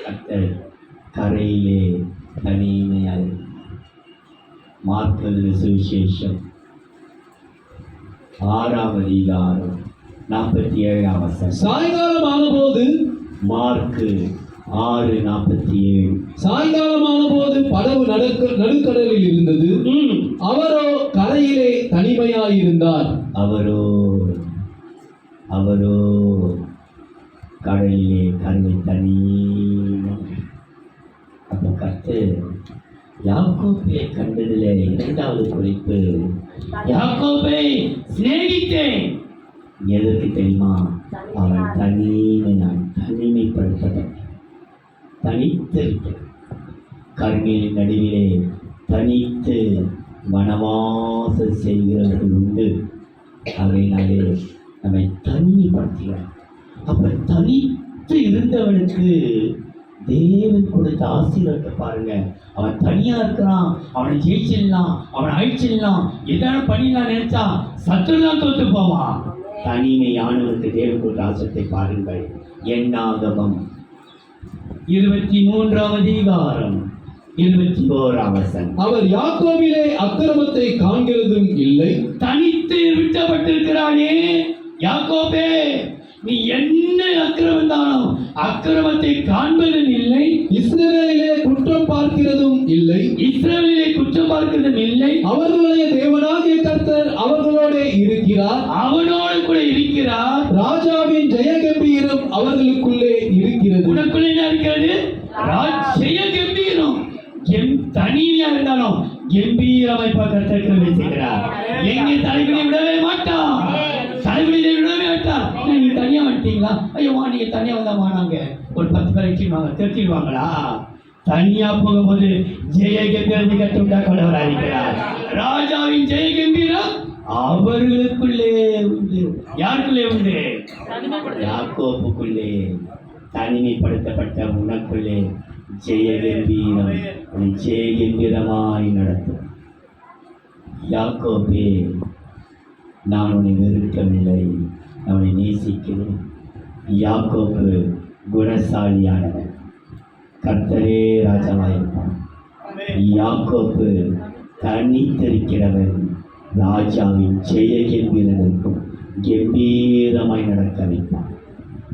கர்த்தர் கரையிலே தனிமையாக. மார்க்கு சுவிசேஷம் 6ஆம் அதிகாரம் 47ஆம் வசனம். சாயங்காலம் ஆனபோது மார்க்கு 6:47. சாயங்காலமான போது படகு நடுக்கடலில் இருந்தது. அவரோ கரையிலே தனிமையாயிருந்தார். அவரோ கடலிலே கரை தனி. அப்ப கர்த்தர் யாக்கோபை கண்டதிலே 2வது குறிப்பு, யாக்கோபை சிநேகித்தேன். எதற்கு தெரியுமா? அவன் தனிமைப்படுத்தப்பட்டான், தனித்திருக்கிறான். கர்மேலின் நடுவிலே தனித்து வனவாசம் செய்கிறவர்கள் உண்டு. அவையினாலே நம்மை தனிமைப்படுத்துகிறான். அப்ப தனித்து இருந்தவனுக்கு தேவன் கொடுத்த ஆசீர்வாதத்தை பாருங்க. அவன் தனியா இருக்கிறான், அவனை ஜெயிச்சிடலாம், அவனை அழிச்சிடலாம், எதாவது பண்ணிடலாம் நினைச்சா சத்துருதான் தோத்து போவான். தனிமையானவருக்கு தேவன் கொடுத்த ஆசீர்வாதத்தை பாருங்கள். என்னாகமம் 23ஆம் அதிகாரம் 21ஆம் வசனம். அவர் யாக்கோபிலே அக்கிரமத்தை காண்கிறதும் இல்லை. தனித்து விட்டப்பட்டிருக்கிறானே யாக்கோபே, நீ என்ன அக்கிரமம் தானோ அக்கிரமத்தை காண்பதும் இல்லை. இஸ்ரவேலிலே குற்றம் பார்க்கிறதும் இல்லை. இஸ்ரவேலை குற்றம் பார்க்கிறதும் இல்லை. அவர்களுடைய தேவனாகிய கர்த்தர் அவர்களோட இருக்கிறார். அவனோடு கூட இருக்கிறார். ராஜாவின் ஜெய கம்பீரம் அவர்களுக்குள்ளே இருக்கிறது. உனக்குள்ள என்ன இருக்கிறது? ஜெய கம்பீரம். தனியா இருந்தாலும் கம்பீரமை கர்த்தர் வச்சுக்கிறார். எங்கே தலைவனை விடவே மாட்டான், தலைவனை விடவே மாட்டான். நீங்க தனியா வந்துட்டீங்களா? ஐயோமா நீங்க தனியா வந்தா மானாங்க ஒரு 10 பேர் வச்சுருவாங்க, திருத்திடுவாங்களா? தனியா போகும்போது ஜெய கம்பீரத்தை கட்டுண்டா கொண்டவராக இருக்கிறார். ராஜாவின் ஜெய கம்பீரம் அவர்களுக்குள்ளே உண்டு. யாருக்குள்ளே உண்டு? யாக்கோபுக்குள்ளே. தனிமைப்படுத்தப்பட்ட உனக்குள்ளே ஜெய கம்பீரம் ஜெய கம்பீரமாய் நடத்தும். யாக்கோபே, நான் உன்னை வெறுக்கவில்லை, நான் உன்னை நேசிக்கிறேன். யாக்கோபு குணசாலியானவன், கர்த்தரே ராஜாவாயிருப்பான். யாக்கோபு தனித்திருக்கிறவன், ராஜாவின் ஜெய கம்பீரனுக்கும் கம்பீரமாய் நடக்க வைப்பான்.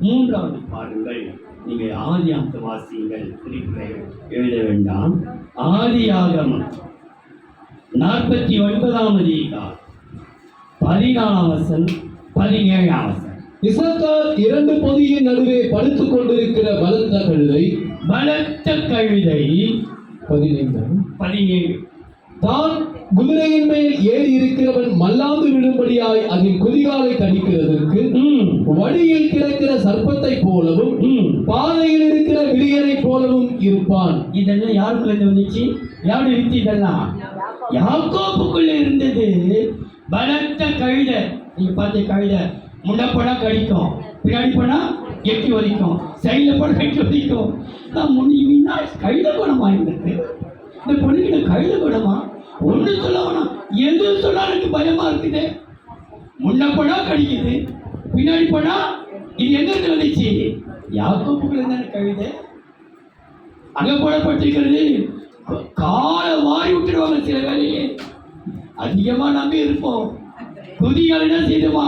3வது பாருங்கள், நீங்கள் ஆதியாகமத்தை வாசியுங்கள், குறிப்புரை எழுத வேண்டாம். ஆதியாகமம் 49ஆம் அதிகாரம் 14ஆம் வசனம் 17ஆம் வசனம். இசக்கார் 2 பொதியின் நடுவே படுத்துக் கொண்டிருக்கிற பலத்த கழுதை 17 தான் குதிரையின் மேல் ஏறி இருக்கிறவன் மல்லாந்து விடும்படியாய் அதன் குதிகாலை கடிக்கிறதற்கு வழியில் கிடக்கிற சர்ப்பத்தை போலவும் பாதையில் இருக்கிற விரியனை போலவும் இருப்பான். இதெல்லாம் யாருக்குள்ள வந்துச்சு? யாரு வித்து? இதெல்லாம் யாக்கோபுக்குள்ள இருந்தது. பலத்த கழுதை. நீங்க பார்த்த கழுதை முன்னப்போனா கடிக்கும், பின்னாடி போனா எட்டி ஒதிக்கும், சைடில் போனா எட்டி ஒதிக்கும். நான் முன்னா கழுத குணமா இருந்தது. இந்த பொண்ணுகிட்ட கழுத குணமா ஒன்று சொல்ல வேணாம், எது சொன்னாலும் எனக்கு பயமா இருக்குது. முன்ன போனா கடிக்குது, பின்னாடி போனா இது எங்க இருந்து வந்துச்சு? யாக்கோபுக்குள்ள இருந்தான கழுதை. அங்க போடப்பட்டிருக்கிறது காலை வாரி விட்டுருவாங்க. சில வேலையே அதிகமா நம்பி இருப்போம். குதிகால் என்ன செய்யுமா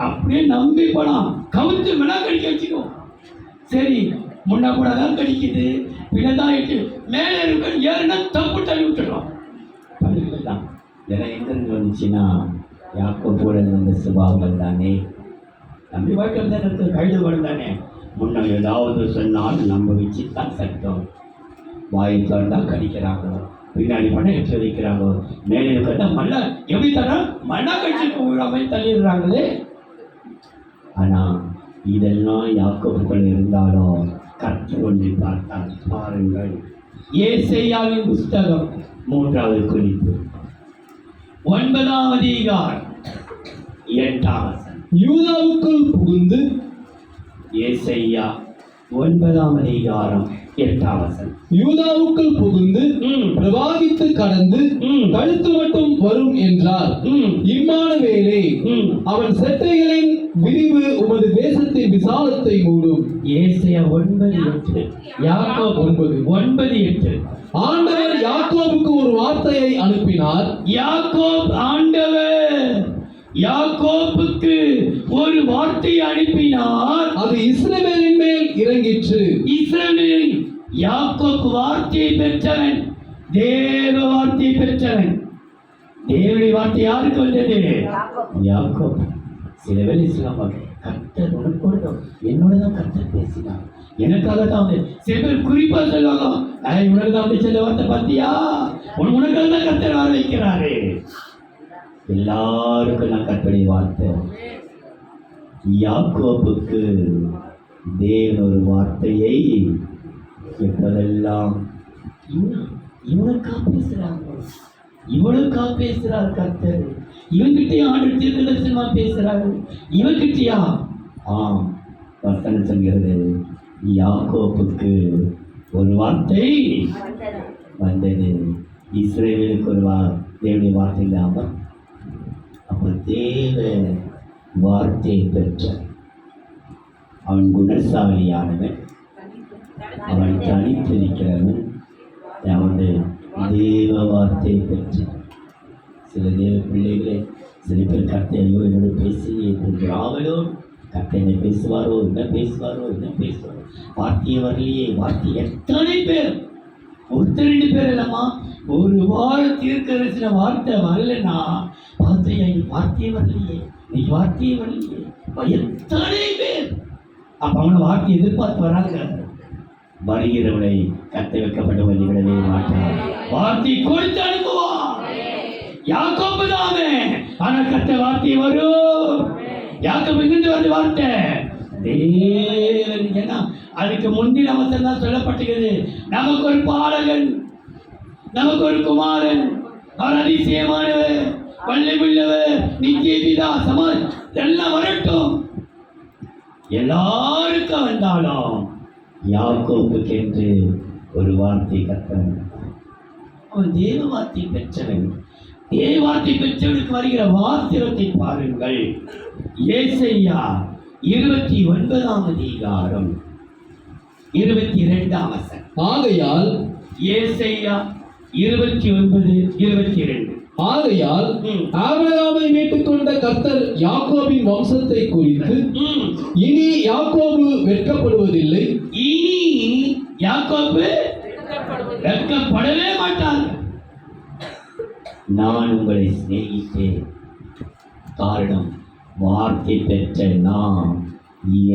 அப்படியே நம்பி போலாம், கவுத்து வேணா கடிக்க வச்சுக்கோ. சரி, முன்ன கூட தான் கடிக்குது, பின்னதான் இட்டு மேலே இருக்க ஏறுனா தப்பு தள்ளி விட்டுடும். தான் இதெல்லாம் எங்கிருந்து வந்துச்சுன்னா யாக்கோபோட வந்த சுபாவங்கள் தானே. நம்பி வாழ்க்கையில் தான் இருக்க கழுதுகள் தானே. முன்ன ஏதாவது சொன்னால் நம்ம வச்சு தான் சட்டம். வாயை திறந்தால் கடிக்கிறாங்களோ, பின்னாடி பண்ண எச்சரிக்கிறாங்களோ, மேலே இருக்கிறதா மண்ணா எப்படி தரா மண்ணா கட்சி போகாம தள்ளிடுறாங்களே. ஆனால் இதெல்லாம் யாக்கோபுக்குள் இருந்தாலும் கர்த்தர் ஒன்றை பார்த்தால் பாருங்கள். ஏசாயாவின் புஸ்தகம் 3வது குறிப்பு 9ஆம் அதிகாரம் 8ஆம் வசனம். யூதாவுக்குள் புகுந்து. ஏசாயா 9ஆம் அதிகாரம் 8ஆம் வசனம். யூதாவுக்குள் புகுந்து பிரவாகித்து கடந்து கழுத்து மட்டும் வரும் என்றார். இம்மானுவேலே, அவன் செட்டைகளின் விரிவு உமது தேசத்தின் விசாலத்தை மூடும். ஏசாயா 9:8, யாக்கோபு 9:8. ஆண்டவர் யாக்கோபுக்கு ஒரு வார்த்தையை அனுப்பினார். யாக்கோப் ஆண்டவர் யாக்கோப்புக்கு ஒரு வார்த்தை அனுப்பினார், அது இஸ்ரவேலின் மேல் இறங்கிற்று. இஸ்ரவேல் யாக்கோப்பு வார்த்தையை பெற்றவன், தேவ வார்த்தையை பெற்றவன். தேவனுடைய வார்த்தை யாருக்கு வந்தது? யாக்கோப்பு. சில வேளை இஸ்லாமாங்க கர்த்தர் உனக்கு என்னோட தான் கர்த்தர் பேசினார், எனக்காக தான் வந்து சில பேர் குறிப்பா சொல்லுவாங்க, உனக்கு தான் வந்து சில வார்த்தை பார்த்தியா, உனக்காக தான் கர்த்தர் வர வைக்கிறாரு. எல்லாருக்கும் நான் கர்த்தருடைய வார்த்தை. யாக்கோப்புக்கு தேவன் ஒரு வார்த்தையை எப்பதெல்லாம் இவனுக்கா பேசுறாங்க, இவனுக்கா பேசுறாரு கர்த்தர், இவன்கிட்டயா ஆண்டு தீர்க்க தரிசனமா பேசுறாரு, இவன்கிட்டயா? வசனம் சொல்கிறது, யாக்கோப்புக்கு ஒரு வார்த்தை வந்தது, இஸ்ரவேலுக்கு ஒரு தேவனுடைய வார்த்தை இல்லாமல். அப்போ தேவ வார்த்தையை பெற்ற அவன் குணசாலியானவன், அவன் தனித்திருக்கிறவன், அவன் தேவ வார்த்தையை பெற்ற. சில தேவ பிள்ளைகளே, சில பேர் கர்த்தையோ என்னோட பேசி ஆவலோ, கர்த்தர் என்ன பேசுவாரோ, என்ன பேசுவாரோ, என்ன பேசுவாரோ, வார்த்தையை வரலையே, வார்த்தை. எத்தனை பேர், ஒருத்தர் 2 பேர் இல்லம்மா, ஒரு வார தீர்க்க தரிசன வார்த்தை வரலன்னா பார்த்தையா, இன்னைக்கு வார்த்தையே வரலையே, இன்னைக்கு வார்த்தையே வரலையே, எத்தனை பேர். அப்ப அவனை வார்த்தை எதிர்பார்த்து வராங்க. வருகிறவனை கத்தை வைக்கப்பட்ட வழிவிடவே மாட்டார், வார்த்தை கொடுத்து அனுப்புவான். யாக்கோபு தானே, ஆனா கத்த வார்த்தை வரும். யாக்கோபு இங்கிருந்து வந்து வார்த்தை தேவன். ஏன்னா அதுக்கு முந்தின அவசரம் தான் சொல்லப்பட்டிருக்கிறது, நமக்கு ஒரு பாலகன், நமக்கு ஒரு குமாரன், அவர் அதிசயமானவர், வல்லமையுள்ளவர், நித்திய பிதா, சமான் எல்லாம் வரட்டும். எல்லாருக்கும் வந்தாலும் யாக்கோபுக்கு என்று ஒரு வார்த்தை கர்த்தர். அவன் தேவ வார்த்தை பெற்றவன். தேவ வார்த்தை பெற்றவனுக்கு வருகிற வார்த்தையை பாருங்கள். ஏசாயா 29ஆம் அதிகாரம் 22ஆம் வசனம். ஆகையால் ஏசாயா 29:22. ஆகையால் ஆபிரகாமை மீட்டுக் கொண்ட கர்த்தர் யாக்கோபின் வம்சத்தை குறித்து இனி யாக்கோபு வெட்கப்படுவதில்லை, இனி யாக்கோபு வெட்கப்படவே மாட்டார். நான் உங்களை சிநேகித்தேன், காரணம் வார்த்தை பெற்ற நாம்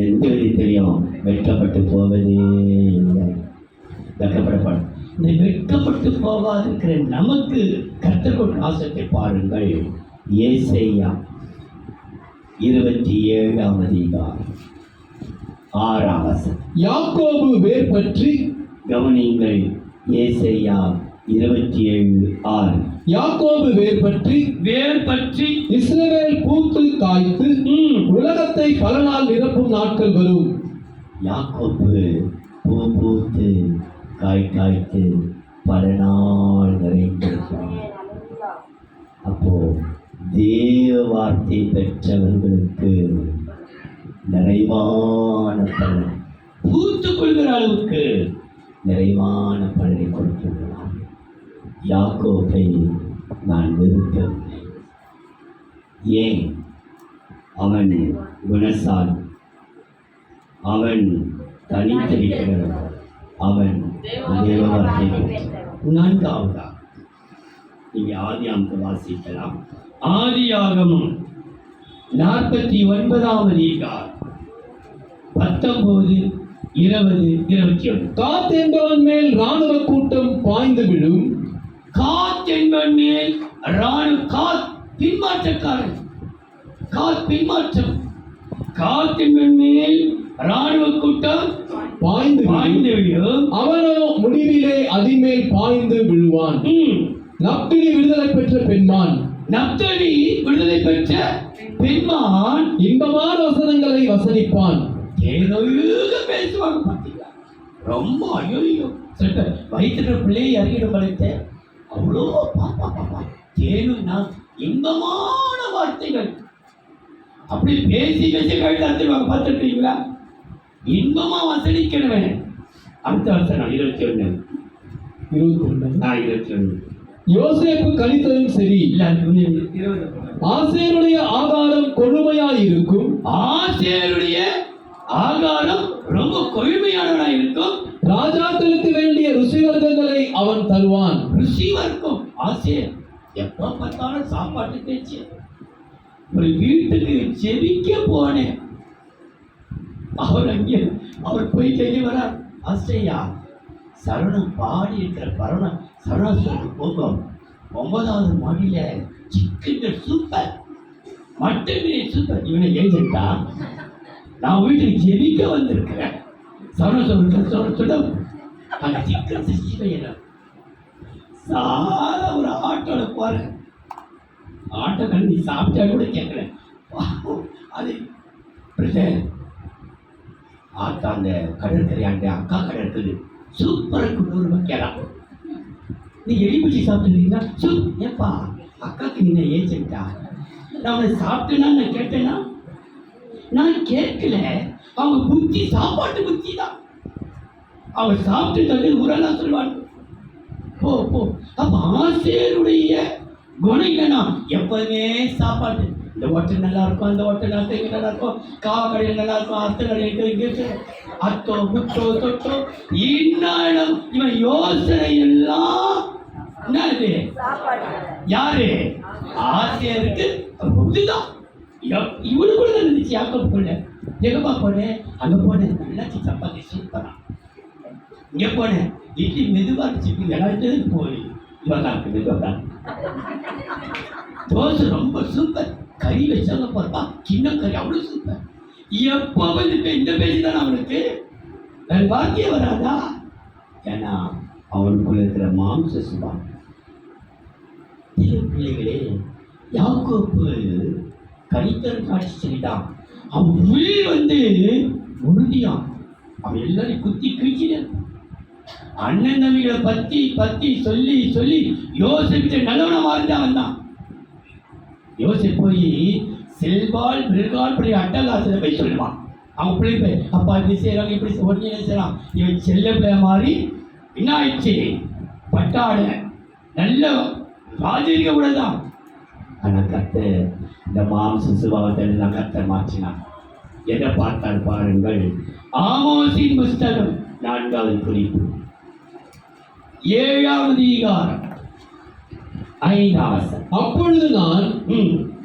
எந்த விதத்திலையும் வெட்கப்பட்டு போவதே இல்லை. வெட்கப்படப்படும். இந்த வெட்கப்பட்டு போகாதிருக்கிற நமக்கு கர்த்தர் ஒரு நாசத்தை பாருங்கள். ஏசாயா 27ஆம் அதிகாரம் 6ஆம் வசனம். யாக்கோபு வேர் பற்றி, கவனிங்கள், ஏசாயா 27:6. யாக்கோபு வேர் பற்றி இஸ்ரவேல் பூத்து காய்த்து உலகத்தை பல நாள் நிரப்பும் நாட்கள் வரும். யாக்கோபு பூ பூத்து காய் காய்த்து பல நாள் நிறைந்திருக்கிறார். அப்போ தேவ வார்த்தை பெற்றவர்களுக்கு நிறைவான பலன், பூத்துக் கொள்கிற அளவுக்கு நிறைவான பலனை கொடுத்துள்ளார். யாக்கோபை நான் வெறுக்கவில்லை. ஏன்? அவன் குணசாலி, அவன் தனித்திருக்கிறவன், அவன் தேவவார்த்தை பெற்றவன். 4ஆவதா நீங்க ஆதியாகமத்தை வாசிக்கலாம். ஆதியாகமம் 49ஆம் அதிகாரம் 19, 20, 21. காத் என்பவன் மேல் ராணுவ கூட்டம் பாய்ந்து விழும். காத் என்பவன் மேல் காத் பின்மாற்றக்காரன், காத் பின்மாற்றம். காத் என்பவன் மேல் ராணுவ கூட்டம் பாய்ந்து விழும், அவனோ முடிவிலே அதின்மேல் பாய்ந்து விழுவான். நப்தலி விடுதலை பெற்ற பெண்மான், நப்தலி விடுதலை பெற்ற பெண்மான் இன்பமான வசனங்களை வசனிப்பான். ஏதோக பேசுவாங்க பார்த்தீங்களா, ரொம்ப ஐயோ சொல்லிட்டு வயிற்றுல பிள்ளையை அறியிடம் வளர்த்த அவ்வளோ பாப்பா பாப்பா தேனும்னா இன்பமான வார்த்தைகள் அப்படி பேசி பேசி கழுத்தாத்துவாங்க. பார்த்துருக்கீங்களா? இன்பமா வசனிக்கணுமே. அடுத்த வசனம் 21. 21. 21. யோசேப்பு கழித்ததும் சரி. இல்ல அது வந்து 20 ஆசேருடைய ஆகாரம் கொழுமையாயிருக்கும். ஆசேருடைய ஆகாரம் ரொம்ப கொழுமையானவனா இருக்கும். ராஜாக்களுக்கு வேண்டிய ருசிவர்க்கங்களை அவன் தருவான். ருசியா இருக்கும். ஆசேர் எப்ப பார்த்தாலும் சாப்பாட்டு பேச்சு. ஒரு வீட்டுக்கு ஜெபிக்க போனேன். அவர் போய் கேள்வி வரார், ஆசையா சரணம் பாடி இருக்கிற சரணாசுக்கு போகும் 9வது மாடியில சிக்கன் சூப்பர், மட்டன் சூப்பர். இவனை ஏஜென்டா? நான் வீட்டுக்கு ஜெபிக்க வந்திருக்கிறேன். சொல்ல அங்க சிக்கன் 65 சார ஒரு ஆட்டோல போறேன். ஆட்டோ கண்டி சாப்பிட்டா கூட கேட்கல. அது ஆட்டோ அந்த கடற்கரையாண்ட அக்கா கடை இருக்குது, சூப்பரா இருக்கு, 100 ரூபாய் கேட்கலாம். நீ எலிபுச்சி சாப்பிட்டுருக்கீங்களா? ஏப்பா அக்காக்கு நீ ஏஜென்ட்டா? நான் அவனை சாப்பிட்டேன்னா நான் கேட்டேன்னா? நான் கேட்கல. அவங்க புத்தி சாப்பாட்டு புத்தி தான். அவங்க சாப்பிட்டு ஊரெல்லாம் சொல்லுவாங்க போ போ. அப்ப ஆசேருடைய குணம் என்னன்னா எப்பவுமே சாப்பாட்டு. இந்த ஹோட்டல் நல்லா இருக்கும், அந்த ஹோட்டல் நல்லா இருக்கும், காவ கடையில் நல்லா இருக்கும், அத்தை கடையில் அத்தோ முத்தோ தொட்டோ இன்னும் இவன் யோசனை எல்லாம் என்னது? யாரு? ஆசேருக்கு இதுதான். இவனு கூட தான் இருந்துச்சு. யாக்கோ போனேன், எங்கப்பா போனேன், அங்க போனேன், நல்லாச்சு சப்பாத்தி சூப்பரா. இங்க போனேன், இட்லி மெதுவா இருந்துச்சு, எல்லாத்தையும் போய் இவன் தான் இருக்கு மெதுவா தான். தோசை ரொம்ப சூப்பர், கறி வச்சாங்க பாருப்பா, சின்ன கறி அவ்வளவு சூப்பர். எப்போ வந்து இந்த பேசிதான் அவனுக்கு வேற வார்த்தையே வராதா? ஏன்னா அவனுக்குள்ள இருக்கிற மாம்ச சுபாவம். பிள்ளைகளே, யாக்கோப்பு கனித்தர் காட்சி சொல்லிட்டான். அவன் உயிர் வந்து உறுதியான். அவன் எல்லாரையும் குத்தி கிழிச்சிட்டான். அண்ணன் தம்பிகளை பத்தி சொல்லி சொல்லி யோசிப்பிட்டு நல்லவனா வாழ்ந்து அவன் தான். யோசிப்பு போய் செல்வாள் மிருகால் படி அட்டலாசில போய் சொல்லுவான். அவன் பிள்ளை போய் அப்பா இப்படி செய்யறாங்க, இப்படி ஒன்றிய செய்யறான். இவன் செல்ல பிள்ளை மாதிரி என்ன ஆயிடுச்சு, பட்டாட நல்ல ராஜரிக கூடதான். ஆனா கத்த இந்த மாம்ச சுபாவத்தை எல்லாம் கத்த மாற்றினான். எதை பார்த்தால் பாருங்கள், ஆமோசின் புஸ்தகம் 4வது குறிப்பு 7வது அதிகாரம் 5வது வசனம். அப்பொழுது நான்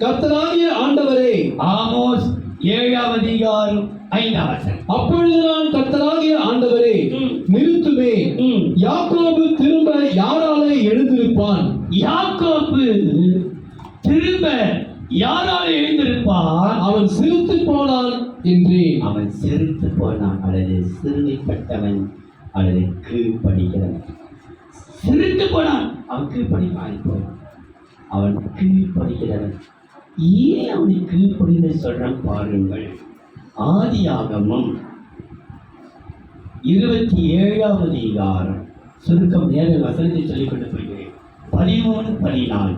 கர்த்தராகிய ஆண்டவரே, ஆமோஸ் 7வது அதிகாரம் 5வது வசனம். அப்பொழுது நான் கர்த்தராகிய ஆண்டவரே நிறுத்துமே, யாக்கோபு திரும்ப யாராலே எழுந்திருப்பான்? யாக்கோபு திரும்ப யாராலே எழுந்திருப்பான்? அவன் சிரித்து போனான் என்றேன். அவன் சிரித்து போனான் அல்லது சிறுமைப்பட்டவன் அல்லது கீழ்படுகிறவன். சிரித்து போனான், அவன் கீழ்படிப்பான். அவன் கீழ்படுகிறவன். ஏன் அவனை கீழ்படிந்து சொல்றான் பாருங்கள். ஆதியாகமம் 27வது அதிகாரம், சுருக்கம் நேர வசனத்தை சொல்லிக் கொண்டு போகிறேன். 13, 14.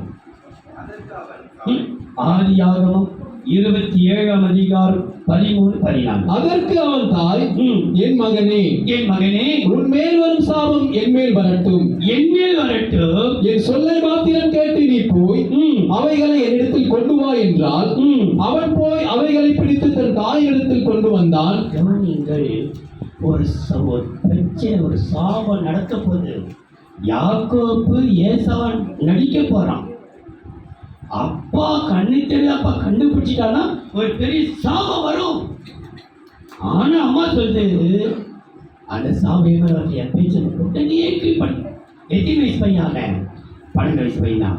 ஆதியாகமம் 27வது அதிகாரம் 13, 14. அதற்கு அவன் தாய், என் மகனே, என் மகனே, உன்மேல் வரும் சாபம் என்மேல் வரட்டும், என்மேல் வரட்டும். என் சொல்லை மாத்திரம் கேட்டு நீ போய் அவைகளை என்னிடத்தில் கொண்டு வா என்றால், அவன் போய் அவைகளை பிடித்து தன் தாயிடத்தில் கொண்டு வந்தான். கவனிங்கள், ஒரு பிரச்சனை, ஒரு சாபம் நடக்க போகுது. யாக்கோப்பு ஏசாவன் நடிக்க போறான். அப்பா கண்ணு தெரியும், அப்பா கண்டுபிடிச்சிட்டானா ஒரு பெரிய சாபம் வரும். ஆனா அம்மா சொல்லுது, அந்த சாபம் என் பேச்சு நீ பண்ண. எத்தனை வயசு பையன்? 12 வயசு பையனா?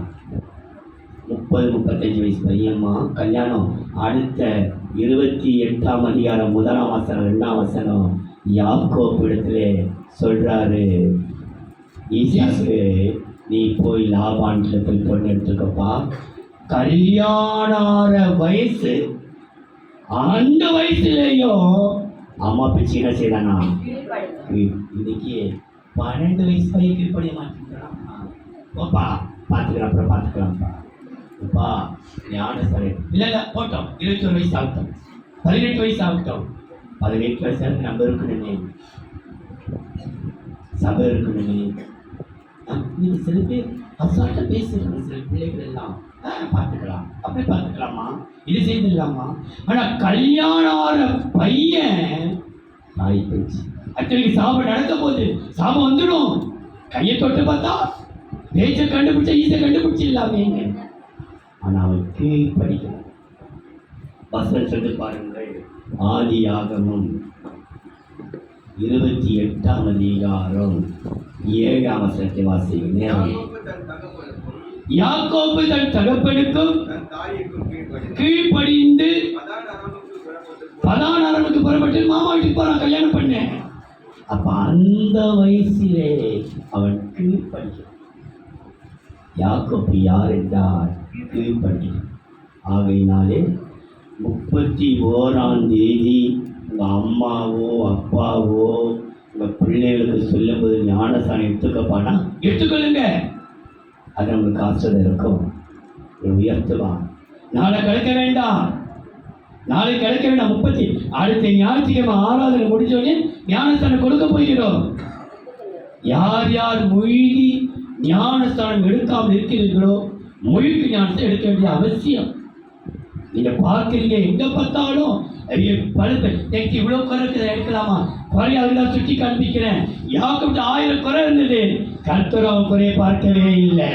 30, 35 வயசு பையன்மா. கல்யாணம் அடுத்த 28ஆம் அதிகாரம் 1ஆம் வசனம் 2ஆம் வசனம் யாக்கோப்பு இடத்துல சொல்றாரு, ஈசாக்கு நீ போய் லாபான்ல போய் பொண்ணு எடுத்துக்கப்பா. கல்யாண வயசு, அந்த வயசுலயும் அம்மா பிச்சு என்ன செய்யறானா? இன்னைக்கு 12 வயசு பையன் கீழ்படிய மாட்டேங்கிறான். ஓப்பா பார்த்துக்கலாம், அப்புறம் பார்த்துக்கலாம்ப்பா. அப்பா ஞான சரி இல்லை போட்டோம். 21 வயசு ஆகட்டும், 18 வயசு ஆகட்டும். 18 வயசு நம்ம இருக்கணுமே, சபை இருக்கணுமே. நீங்க சில பேர் அசால்ட்டா பேசுறாங்க சில பிள்ளைகள் எல்லாம். பார்த்துக்கலாம், அப்படி பார்த்துக்கலாமா, இது செய்திடலாமா. ஆனா கல்யாணம் ஆகிற பையன் தாய் பேச்சு அத்தனைக்கு சாபம் நடக்க போகுது, சாபம் வந்துடும். கையை தொட்டு பார்த்தா பேச்சை கண்டுபிடிச்ச ஈஸை கண்டுபிடிச்சிடலாமே. ஆனா அவன் கீழ்படிக்கணும். வசனம் சொல்லி பாருங்கள், ஆதியாகமம் 28ஆம் அதிகாரம் 7ஆம் வசனத்தை வாசிங்க. யாக்கோபு தன் தகப்பனுக்கும் கீழ்ப்படிந்து பதான் அரணுக்கு புறப்பட்டு மாமா வீட்டுக்கு போறான் கல்யாணம் பண்ண. அப்ப அந்த வயசிலே அவன் கீழ்ப்படிக்கிறான். யாக்கோபு யார் என்றால் கீழ்ப்படிக்கிறான். ஆகையினாலே 31ஆம் தேதி உங்கள் அம்மாவோ அப்பாவோ உங்கள் பிள்ளைகளுக்கு சொல்லும்போது ஞானஸ்தானம் எடுத்துக்கப்பானா எடுத்துக்கொள்ளுங்க. அது உங்களுக்கு ஆசிரியர் இருக்கும், உயர்த்துவான். நாளை கிடைக்க வேண்டாம், நாளை கிடைக்க வேண்டாம். அடுத்த ஞாயிற்றுக்கிழமை ஆராதனை முடிஞ்சோடனே ஞானஸ்தானம் கொடுக்க போகிறோம். யார் யார் மூழ்கி ஞானஸ்தானம் எடுக்காமல் இருக்கிறீர்களோ மூழ்கி ஞானத்தை எடுக்க வேண்டிய அவசியம். நீங்க பார்க்கிறீங்க எங்க பார்த்தாலும் எனக்கு இவ்வளவு குறை இருக்குது, எடுக்கலாமா, குறையாதான் சுற்றி காண்பிக்கிறேன். யாக்கிட்ட 1000 குறை இருந்தது, கர்த்தர் அவன் குறையை பார்க்கவே இல்லை.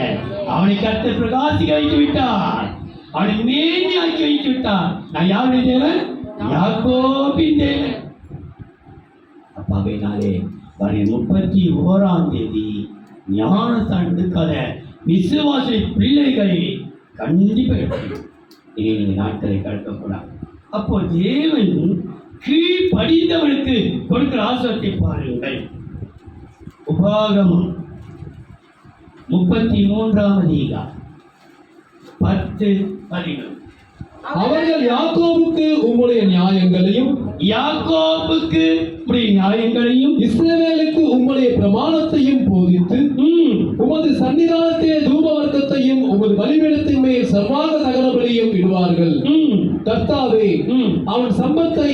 அவனை கர்த்தர் பிரகாசிக்க வைத்து விட்டார், அவனை மேன்மையாக்கி வைத்து விட்டார். நான் யாருடைய தேவன்? யாக்கோபின் தேவன். அப்பாவையினாலே வர 31ஆம் தேதி ஞானஸ்தானம் எடுக்காத விசுவாச பிள்ளைகளை கண்டிப்பாக எடுக்கணும். இனி நீங்கள் நாட்களை கடக்கக்கூடாது. அப்போ தேவன் கீழ்ப்படிந்தவனுக்கு கொடுக்கிற ஆசீர்வாதத்தை பாருங்கள். உபாகமம் 33ஆம் அதிகாரம் 10-11. அவர்கள் யாக்கோபுக்கு உம்முடைய நியாயங்களையும் இஸ்ரவேலுக்கு உம்முடைய பிரமாணத்தையும் போதித்து உமது சன்னிதானத்திலே தூபவர்க்கத்தையும் உமது பலிபீடத்தின் மேல் சர்வாங்க தகனபலியும் இடுவார்கள். கர்த்தாவே, அவன் சம்பத்தை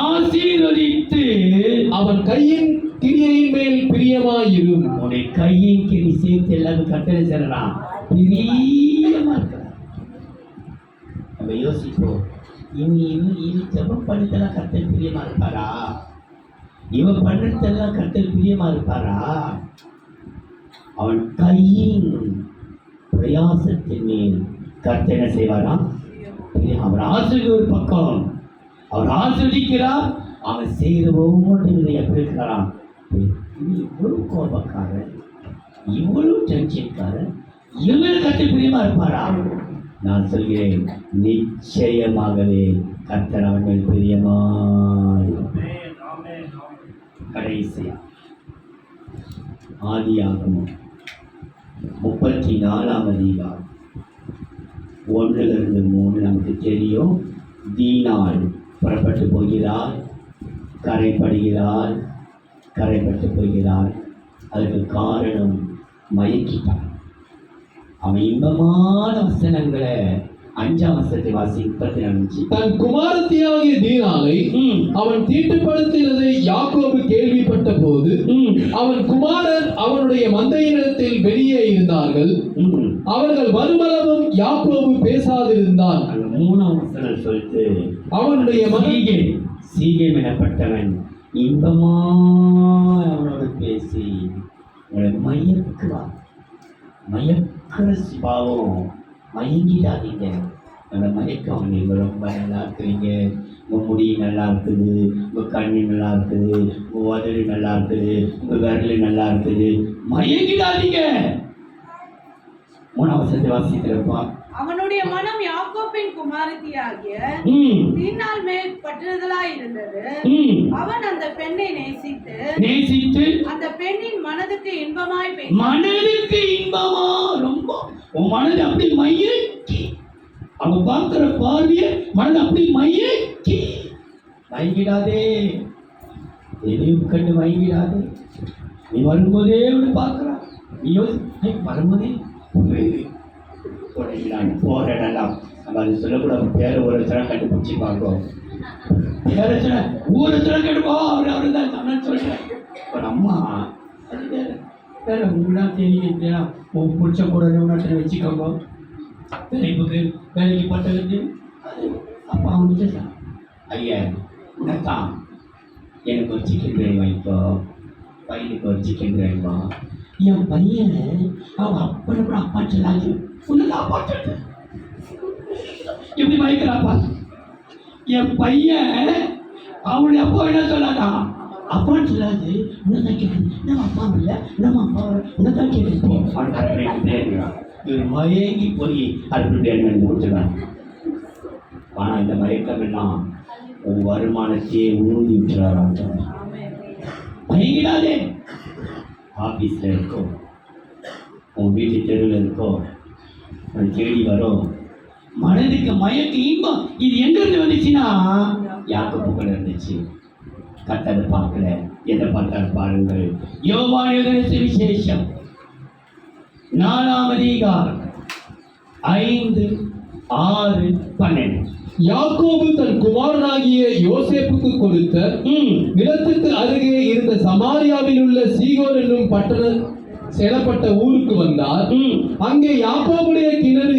ஆசீர்வதித்து அவன் கையின் கிரியையின் மேல் பிரியமாயிரும். உன்னுடைய கையின் கிரி சேர்த்து எல்லாரும் கட்டளை செல்லலாம், பிரியமா இருக்கிறார். நம்ம யோசிப்போம், இனி ஜபம் பண்ணதெல்லாம் கர்த்தர் பிரியமா இருப்பாரா? இவன் பண்ணதெல்லாம் கர்த்தர் பிரியமா இருப்பாரா? அவன் கையின் பிரயாசத்தின் மேல் கர்த்தர் என்ன செய்வாரா? அவர் ஆசிரியர் ஒரு பக்கம், அவர் ஆசிரியக்கிறார். அவன் செய்கிற ஒவ்வொன்றும் எப்படி இருக்கிறான்? இவ்வளவு கோபக்காரன், இவ்வளவு டென்ஷன்காரன், இவன் கர்த்தர் பிரியமா இருப்பாரா? நான் சொல்கிறேன், நிச்சயமாகவே கர்த்தர் அவன் மேல் பிரியமாய். கடைசியா ஆதியாகமம் 34ஆம் அதிகாரம் 1-3 நமக்கு தெரியும். தீனாள் புறப்பட்டு போகிறாள், கரைப்பட்டு போகிறாள். அதுக்கு காரணம் மயக்கிட்டான். அவன் இன்பமான வசனங்களை 5ஆம் வசனத்தை வாசி. தன் குமாரத்தியாகிய தீனாளை அவன் தீட்டுப்படுத்தினதை யாக்கோபு கேள்விப்பட்ட போது அவன் குமாரர் அவனுடைய மந்தையினிடத்தில் வெளியே இருந்தார்கள். அவர்கள் வருமளவும் யாக்கோபு பேசாதிருந்தான். 3ஆம் வசனம் சொல்லிட்டு அவனுடைய சீகேம் எனப்பட்டவன் இன்பமாய் அவனோடு பேசி உங்களை மயக்கிற சுபாவம். மயங்கிடாதீங்க, அந்த மயக்கம். நீங்கள் ரொம்ப நல்லா இருக்கிறீங்க, உங்கள் முடி நல்லா இருக்குது, உங்கள் கண்ணு நல்லா இருக்குது, உங்கள் உதடு நல்லா இருக்குது, உங்கள் விரல் நல்லா இருக்குது. மயங்கிடாதீங்க. 3ஆம் வசனத்தை வாசித்திருப்பான். அவனுடைய மனம் யாக்கோபின் குமாரத்தியாகிய தீனாள் மேல் பற்றுதலாய் இருந்தது. அவன் அந்த பெண்ணை நேசித்து அந்த பெண்ணின் மனதுக்கு இன்பமாய் ரொம்ப உன் மனதை அப்படி மயக்கி, அவன் பார்க்கிற பார்வைய மனதை அப்படி மயங்கிடாதே, எதையும் கண்டு மயங்கிடாதே. நீ வரும்போதே பார்க்கிறான், நீ வரும்போதே போராடலாம். நம்ம அது சொல்லக்கூடாது. பேர ஒரு கண்டுபிடிச்சி பார்ப்போம், ஊரை கெடுப்போம். அவரு தான் சொல்றேன். ஒரு அம்மா வேற உங்களாம் தெரியும் இல்லையா உங்க பிடிச்ச கூட ஒன்று வச்சுக்கோங்க வேலைக்கு பட்டது அப்பா வந்துட்டு சார் ஐயா உனத்தான் எனக்கு ஒரு சிக்கன் பிரியாணி வாங்கிக்கோ பையனுக்கு ஒரு சிக்கன் பிரியாணி வா என் பையன் அவன் அப்பனை கூட அப்பா சொல்லாது உனக்கு அப்பா சொல்ல எப்படி வாங்கிக்கிறாப்பா என் பையன் அவனுடைய அப்பா என்ன சொல்லாதான் அப்பான்னு சொல்லாது உனதான் கேட்குது நம்ம அப்பா இல்லை நம்ம அப்பா உனதான் கேட்குது இவர் மயங்கி போய் அடுப்பு பிரியாணி கொடுத்துருவேன் ஆனால் இந்த மயக்கம் எல்லாம் உன் வருமானத்தையே ஊதி விட்டுறாராங்க மயங்கிடாதே ஆஃபீஸில் இருக்கோ உன் வீட்டு தெருவில் இருக்கோ அது தேடி வரும் மனதுக்கு மயக்க இன்பம் இது எங்கிருந்து வந்துச்சுன்னா யாக்கோபுக்குள்ள இருந்துச்சு கத்தரை பார்க்கல எதை பார்த்தாலும் பாருங்கள் யோவான் எழுதின சுவிசேஷம் 4ஆம் அதிகாரம் 5, 6, 12 யாக்கோபு தன் குமாரனாகிய யோசேப்புக்கு கொடுத்த நிலத்துக்கு அருகே இருந்த சமாரியாவில் உள்ள சீகோர் என்னும் பட்டண செலப்பட்ட ஊருக்கு வந்தார். அங்கே யாக்கோபுடைய கிணறு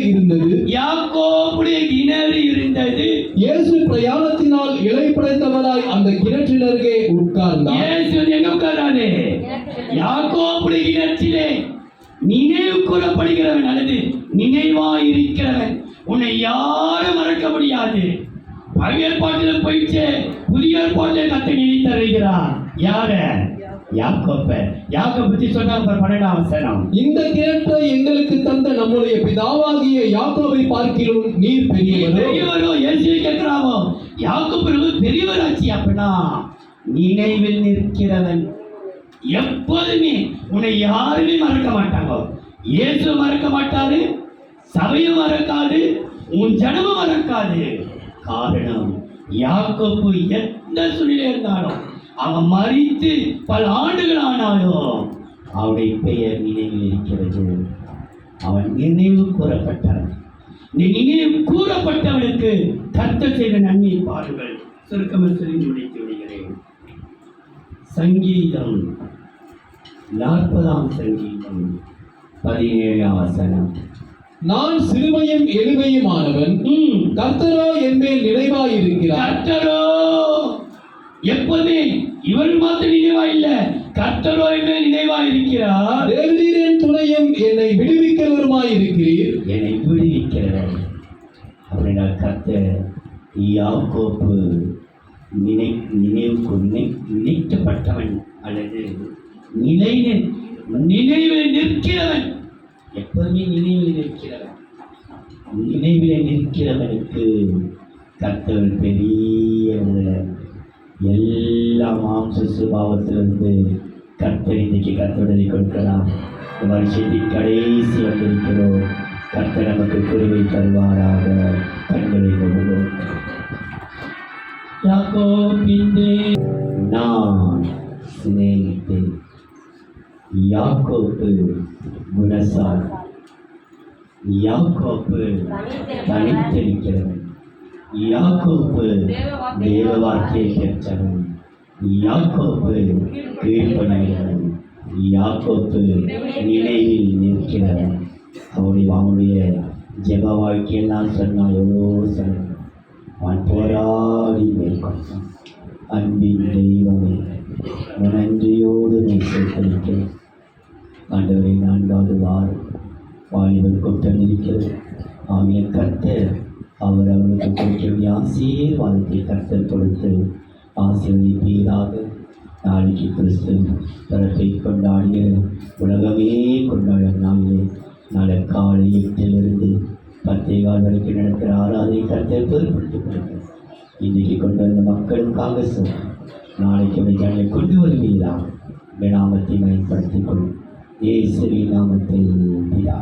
இருந்தது. இயேசு பிரயாணத்தினால் இளைப்படைத்தவராய் அந்த கிணற்றின் அருகே உட்கார்ந்தார். யாக்கோபுடைய கிணற்றிலே நினைவு கூறப்படுகிறவன் அல்லது நினைவாயிருக்கிறவன் உன்னை யாரும் மறக்க முடியாது. பழைய ஏற்பாட்டில் போயிட்டு புதிய ஏற்பாட்டில் கத்தை நினைத்தருகிறார். யார? யாக்கோபு பத்தி சொன்னாங்க 12ஆம் வசனம். இந்த கிணற்றை எங்களுக்கு தந்த நம்முடைய பிதாவாகிய யாக்கோபை பார்க்கிலும் நீர் பெரியவரோ. இயேசுவை கேட்கிறாவோ யாக்கோபு பெரியவராச்சு. அப்படின்னா நினைவில் நிற்கிறவன் எப்போதுமே உன்னை யாருமே மறக்க மாட்டாங்க. இயேசு மறக்க மாட்டாரு, சபையும் மறக்காது, உன் ஜனமும் மறக்காது. காரணம் யாக்கோபு எந்த சூழ்நிலை இருந்தாலும் அவன் மறித்து பல ஆண்டுகள் ஆனாலும் அவனுடைய பெயர் நினைவில் இருக்கிறது. அவன் நினைவு கூறப்பட்டான். நினைவு கூறப்பட்டவனுக்கு கர்த்தர் செய்த நன்மை பாருங்கள். சுருக்கமாக சொல்லி முடித்து விடுகிறேன். சங்கீதம் 40ஆம் சங்கீதம் 17ஆம் வசனம். நான் சிறுமையும் எளிமையுமானவன், கர்த்தரோ என் மேல் நினைவாயிருக்கிறார். கர்த்தரோ எப்போதே இவர் மாத்திரம் நினைவா இல்ல, கர்த்தரோ என் மேல் நினைவாயிருக்கிறார். தேவரீர் என் துணையும் என்னை விடுவிக்கிறவருமாயிருக்கிறீர். என்னை விடுவிக்கிறவர் அப்படின்னா கர்த்தர் யாக்கோபு நினைக்கப்பட்டவன் அல்லது நினைவில் நிற்கிறவன். எப்பவுமே நினைவில் நிற்கிறவன். நினைவில் நிற்கிறவனுக்கு கர்த்தர் பெரிய எல்லா மாம்ச சுபாவத்திலிருந்து கர்த்தர் இன்னைக்கு கர்த்தரை கொடுக்கலாம். வருஷத்தின் கடைசி வந்திருக்கிறோம். கர்த்தர் நமக்கு குருவை தருவாராக. கண்களை கொள்வோம். யாக்கோபிந்தே நான் சிநேகித்தேன். யாக்கோபு குணசாலி. யாக்கோபு தனித்திருக்கிறவன். யாக்கோபு தேவ வார்த்தையை பெற்றவன். யாக்கோபு கீழ்ப்படிகிறவன். யாக்கோபு நினைவில் நிற்கிறவன். அவனுடைய ஜெப வாழ்க்கையெல்லாம் சொன்னால் எவ்வளோ சொன்னான். அவன் போராடி மேற்கொண்டான். அன்பின் தெய்வமே, நன்றியோடு நான் சேர்த்திருக்கிறேன். ஆண்டவரை 4வது வாரம் வாலிபர் கூட்டம் இருக்கிறது. ஆகிய கர்த்தர் அவர் அவனுக்கு கொடுக்க ஆசீர்வாதத்தை கர்த்தர் கொடுத்து ஆசீர்வதிப்பீராக. நாளைக்கு கிறிஸ்து பிறப்பை கொண்டாடிய உலகமே கொண்டாடிய நாளிலே நாளை காலை 8 10 வரைக்கும் நடக்கிற ஆராதனை கர்த்தர் பொறுப்படுத்திக் கொடுங்க. இன்றைக்கு கொண்டு வந்த மக்களுக்காக சொல்ல நாளைக்கு ஜனங்களை கொண்டு வருவீரா. நாமத்தை பயன்படுத்திக் கொள்ளும். இயேசுவின் நாமத்தில் பிதா.